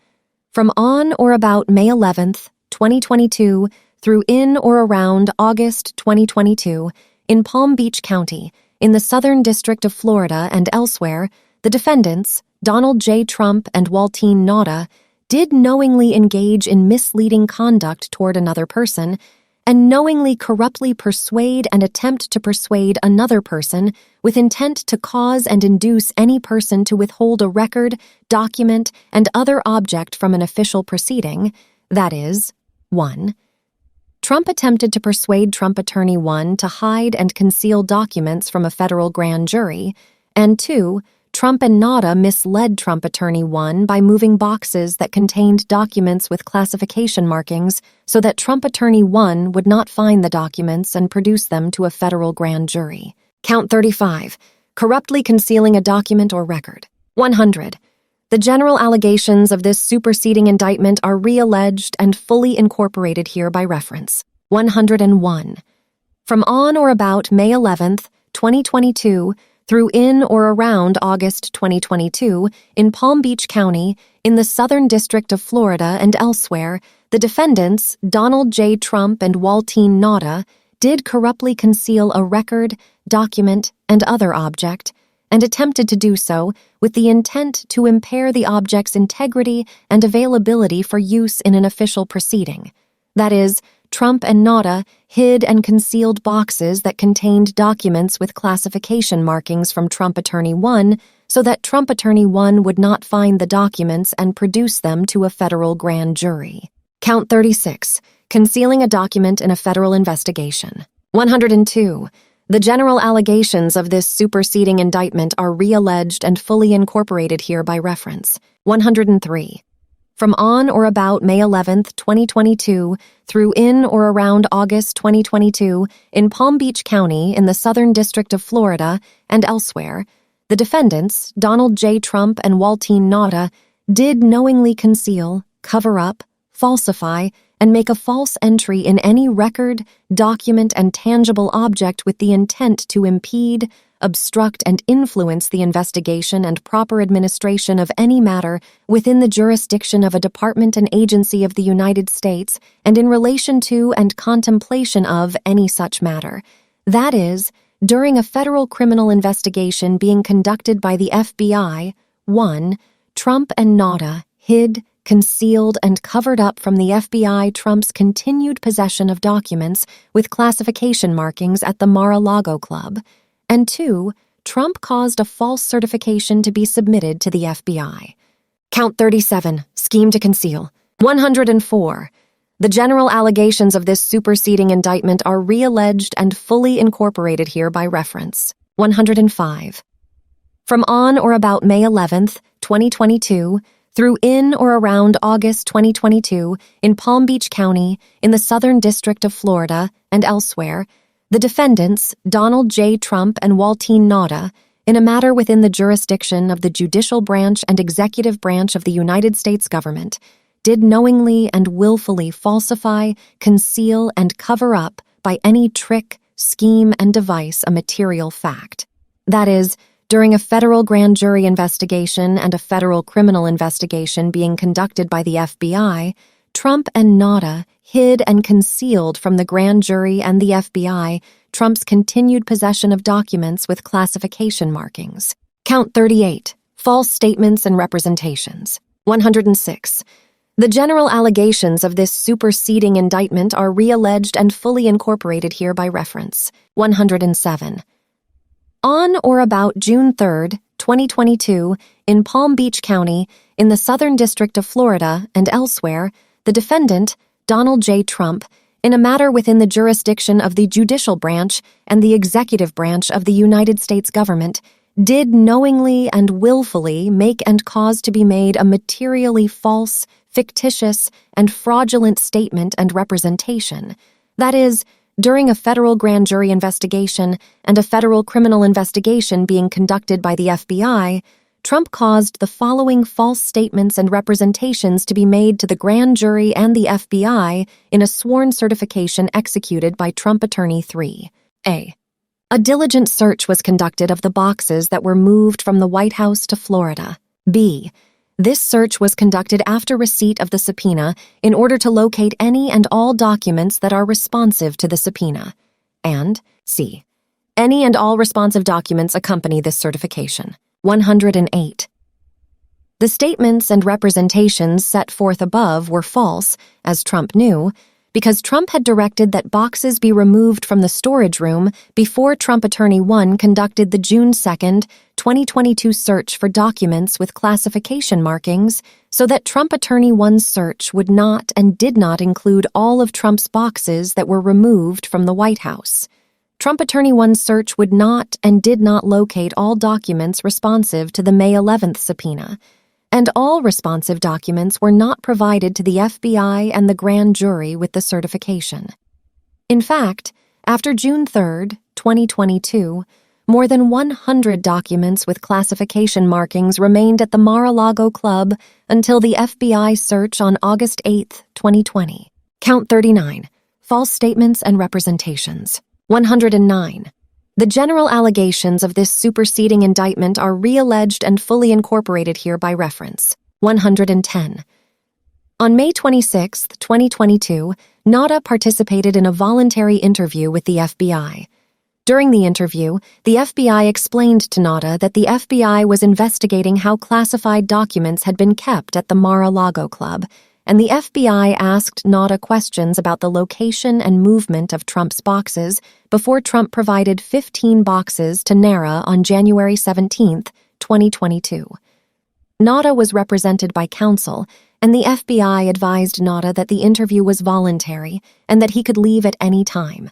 From on or about May 11th, 2022, through in or around August 2022, in Palm Beach County, in the Southern District of Florida and elsewhere, the defendants, Donald J. Trump and Waltine Nauta, did knowingly engage in misleading conduct toward another person and knowingly corruptly persuade and attempt to persuade another person with intent to cause and induce any person to withhold a record, document, and other object from an official proceeding, that is, 1. Trump attempted to persuade Trump Attorney 1 to hide and conceal documents from a federal grand jury, and 2. Trump and Nauta misled Trump Attorney 1 by moving boxes that contained documents with classification markings so that Trump Attorney 1 would not find the documents and produce them to a federal grand jury. Count 35. Corruptly concealing a document or record. 100. The general allegations of this superseding indictment are re-alleged and fully incorporated here by reference. 101. From on or about May 11th, 2022, through in or around August 2022, in Palm Beach County, in the Southern District of Florida and elsewhere, the defendants, Donald J. Trump and Waltine Nauta, did corruptly conceal a record, document, and other object, and attempted to do so with the intent to impair the object's integrity and availability for use in an official proceeding. That is, Trump and Nauta hid and concealed boxes that contained documents with classification markings from Trump Attorney 1 so that Trump Attorney 1 would not find the documents and produce them to a federal grand jury. Count 36. Concealing a document in a federal investigation. 102. The general allegations of this superseding indictment are re-alleged and fully incorporated here by reference. 103. From on or about May 11th, 2022, through in or around August 2022, in Palm Beach County, in the Southern District of Florida and elsewhere, the defendants, Donald J. Trump and Waltine Nauta, did knowingly conceal, cover up, falsify, and make a false entry in any record, document, and tangible object with the intent to impede, obstruct, and influence the investigation and proper administration of any matter within the jurisdiction of a department and agency of the United States and in relation to and contemplation of any such matter. That is, during a federal criminal investigation being conducted by the FBI, 1. Trump and Nauta hid, concealed, and covered up from the FBI Trump's continued possession of documents with classification markings at the Mar-a-Lago Club, and 2. Trump caused a false certification to be submitted to the FBI. Count 37, scheme to conceal. 104. The general allegations of this superseding indictment are realleged and fully incorporated here by reference. 105. From on or about May 11th, 2022, through in or around August 2022, in Palm Beach County, in the Southern District of Florida, and elsewhere, the defendants, Donald J. Trump and Withholding Nauta, in a matter within the jurisdiction of the judicial branch and executive branch of the United States government, did knowingly and willfully falsify, conceal, and cover up by any trick, scheme, and device a material fact. That is, during a federal grand jury investigation and a federal criminal investigation being conducted by the FBI, Trump and Nauta hid and concealed from the grand jury and the FBI Trump's continued possession of documents with classification markings. Count 38. False statements and representations. 106. The general allegations of this superseding indictment are realleged and fully incorporated here by reference. 107. On or about June 3, 2022, in Palm Beach County, in the Southern District of Florida and elsewhere, the defendant, Donald J. Trump, in a matter within the jurisdiction of the judicial branch and the executive branch of the United States government, did knowingly and willfully make and cause to be made a materially false, fictitious, and fraudulent statement and representation. That is, during a federal grand jury investigation and a federal criminal investigation being conducted by the FBI, Trump caused the following false statements and representations to be made to the grand jury and the FBI in a sworn certification executed by Trump Attorney 3. A. A diligent search was conducted of the boxes that were moved from the White House to Florida. B. This search was conducted after receipt of the subpoena in order to locate any and all documents that are responsive to the subpoena. And C. Any and all responsive documents accompany this certification. 108. The statements and representations set forth above were false, as Trump knew, because Trump had directed that boxes be removed from the storage room before Trump Attorney 1 conducted the June 2, 2022 search for documents with classification markings so that Trump Attorney 1's search would not and did not include all of Trump's boxes that were removed from the White House. Trump Attorney 1's search would not and did not locate all documents responsive to the May 11th subpoena, and all responsive documents were not provided to the FBI and the grand jury with the certification. In fact, after June 3, 2022, more than 100 documents with classification markings remained at the Mar-a-Lago Club until the FBI search on August 8, 2020. Count 39. False statements and representations. 109. The general allegations of this superseding indictment are realleged and fully incorporated here by reference. 110. On May 26, 2022, Nauta participated in a voluntary interview with the FBI. During the interview, the FBI explained to Nauta that the FBI was investigating how classified documents had been kept at the Mar-a-Lago Club, and the FBI asked Nauta questions about the location and movement of Trump's boxes before Trump provided 15 boxes to NARA on January 17, 2022. Nauta was represented by counsel, and the FBI advised Nauta that the interview was voluntary and that he could leave at any time.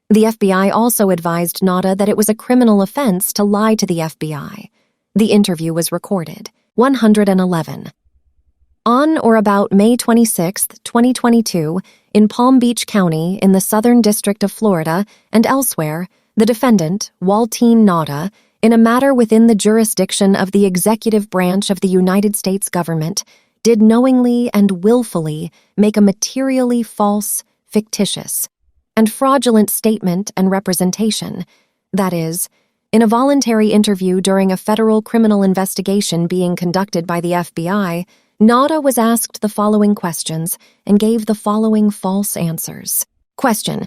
The FBI also advised Nauta that it was a criminal offense to lie to the FBI. The interview was recorded. 111. On or about May 26, 2022, in Palm Beach County, in the Southern District of Florida, and elsewhere, the defendant, Withholding Nauta, in a matter within the jurisdiction of the executive branch of the United States government, did knowingly and willfully make a materially false, fictitious, and fraudulent statement and representation, that is, in a voluntary interview during a federal criminal investigation being conducted by the FBI, Nada was asked the following questions and gave the following false answers. Question: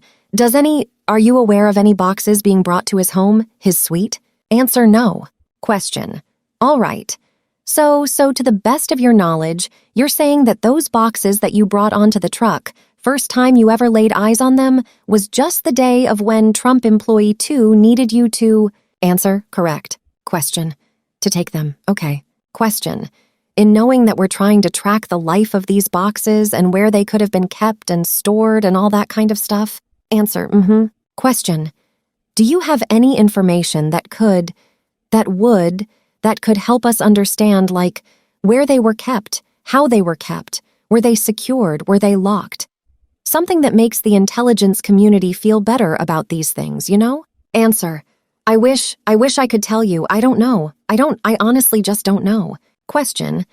Are you aware of any boxes being brought to his home, his suite? Answer: no. Question: all right. So to the best of your knowledge, you're saying that those boxes that you brought onto the truck, first time you ever laid eyes on them, was just the day of when Trump employee 2 needed you to... Answer: correct. Question: to take them. Okay. Question: in knowing that we're trying to track the life of these boxes and where they could have been kept and stored and all that kind of stuff? Answer: mm-hmm. Question: do you have any information that could help us understand, like, where they were kept, how they were kept, were they secured, were they locked? Something that makes the intelligence community feel better about these things, you know? Answer: I wish I could tell you. I don't know. I honestly just don't know. Question: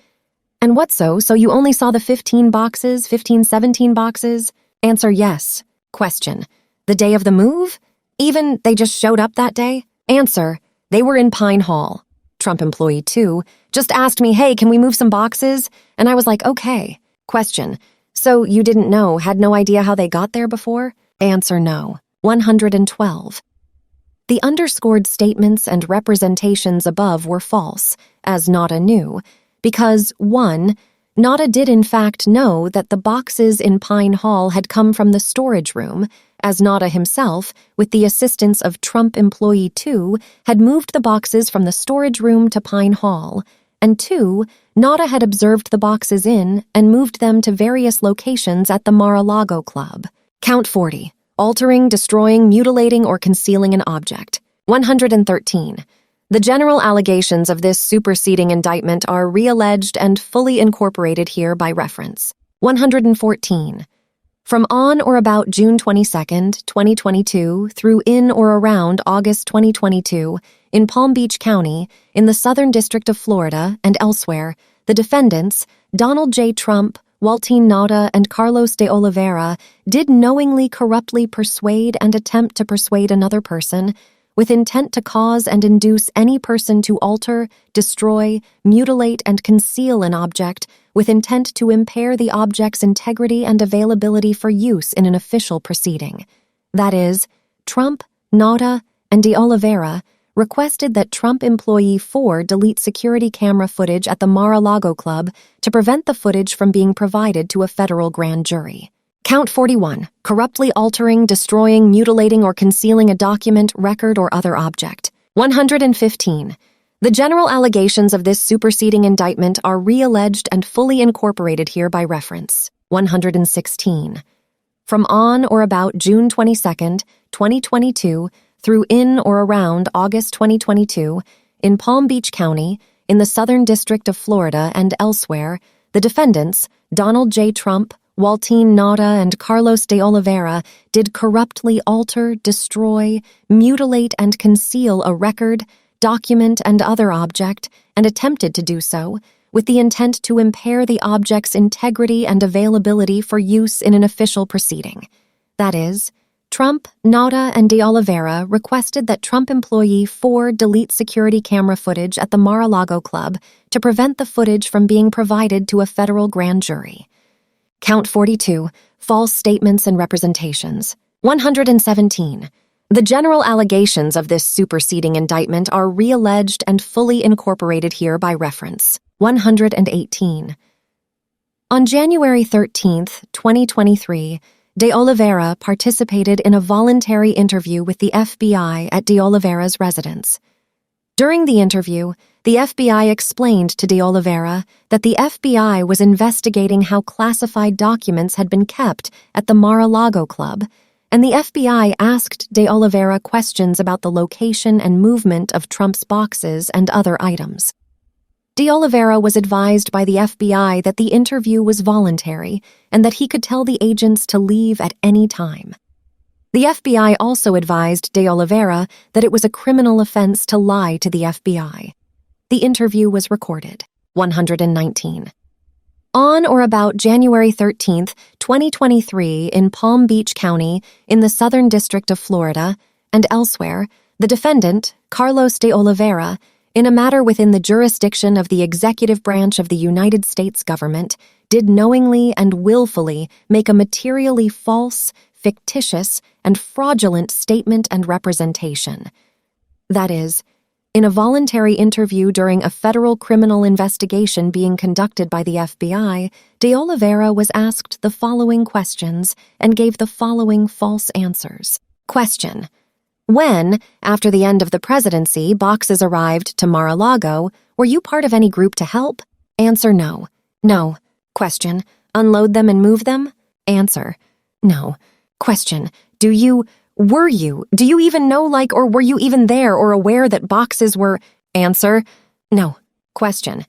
and what so you only saw the 17 boxes? Answer: yes. Question: the day of the move? Even they just showed up that day? Answer: they were in Pine Hall. Trump employee 2 just asked me, hey, can we move some boxes? And I was like, okay. Question: so you didn't know, had no idea how they got there before? Answer: no. 112. The underscored statements and representations above were false, as Nada knew, because 1. Nada did in fact know that the boxes in Pine Hall had come from the storage room, as Nada himself, with the assistance of Trump employee 2, had moved the boxes from the storage room to Pine Hall, and 2. Nada had observed the boxes in and moved them to various locations at the Mar-a-Lago Club. Count 40. Altering, destroying, mutilating, or concealing an object. 113. The general allegations of this superseding indictment are realleged and fully incorporated here by reference. 114. From on or about June 22, 2022, through in or around August 2022, in Palm Beach County, in the Southern District of Florida, and elsewhere, the defendants, Donald J. Trump, Waltine Nada, and Carlos de Oliveira, did knowingly corruptly persuade and attempt to persuade another person, with intent to cause and induce any person to alter, destroy, mutilate, and conceal an object, with intent to impair the object's integrity and availability for use in an official proceeding. That is, Trump, Nada, and de Oliveira requested that Trump employee 4 delete security camera footage at the Mar-a-Lago Club to prevent the footage from being provided to a federal grand jury. Count 41. Corruptly altering, destroying, mutilating, or concealing a document, record, or other object. 115. The general allegations of this superseding indictment are realleged and fully incorporated here by reference. 116. From on or about June 22, 2022, through in or around August 2022, in Palm Beach County, in the Southern District of Florida, and elsewhere, the defendants, Donald J. Trump, Waltine Nada, and Carlos de Oliveira, did corruptly alter, destroy, mutilate, and conceal a record, document, and other object, and attempted to do so, with the intent to impair the object's integrity and availability for use in an official proceeding. That is, Trump, Nada, and de Oliveira requested that Trump employee 4 delete security camera footage at the Mar-a-Lago Club to prevent the footage from being provided to a federal grand jury. Count 42. False statements and representations. 117. The general allegations of this superseding indictment are realleged and fully incorporated here by reference. 118. On January 13, 2023, de Oliveira participated in a voluntary interview with the FBI at de Oliveira's residence. During the interview, the FBI explained to de Oliveira that the FBI was investigating how classified documents had been kept at the Mar-a-Lago Club, and the FBI asked de Oliveira questions about the location and movement of Trump's boxes and other items. De Oliveira was advised by the FBI that the interview was voluntary and that he could tell the agents to leave at any time. The FBI also advised de Oliveira that it was a criminal offense to lie to the FBI. The interview was recorded. 119. On or about January 13, 2023, in Palm Beach County, in the Southern District of Florida, and elsewhere, the defendant, Carlos de Oliveira, in a matter within the jurisdiction of the executive branch of the United States government, did knowingly and willfully make a materially false, fictitious, and fraudulent statement and representation. That is, in a voluntary interview during a federal criminal investigation being conducted by the FBI, de Oliveira was asked the following questions and gave the following false answers. Question: when, after the end of the presidency, boxes arrived to Mar-a-Lago, were you part of any group to help? Answer: no. No. Question: unload them and move them? Answer: no. Question: do you even know, or were you even there or aware that boxes were? Answer: no. Question: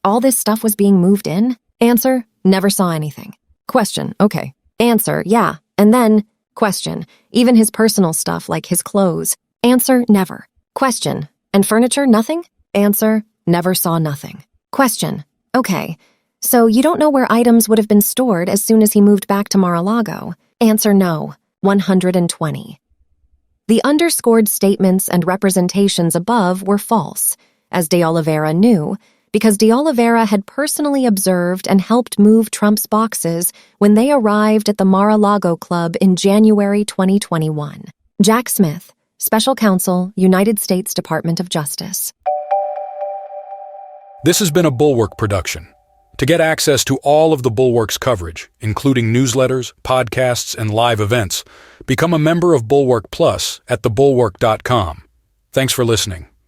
all this stuff was being moved in? Answer: never saw anything. Question: okay. Answer: yeah. And then? Question: even his personal stuff like his clothes? Answer: never. Question: and furniture, nothing? Answer: never saw nothing. Question: okay. So you don't know where items would have been stored as soon as he moved back to Mar-a-Lago? Answer: no. 120. The underscored statements and representations above were false, as de Oliveira knew, because de Oliveira had personally observed and helped move Trump's boxes when they arrived at the Mar-a-Lago Club in January 2021. Jack Smith, Special Counsel, United States Department of Justice. This has been a Bulwark production. To get access to all of the Bulwark's coverage, including newsletters, podcasts, and live events, become a member of Bulwark Plus at thebulwark.com. Thanks for listening.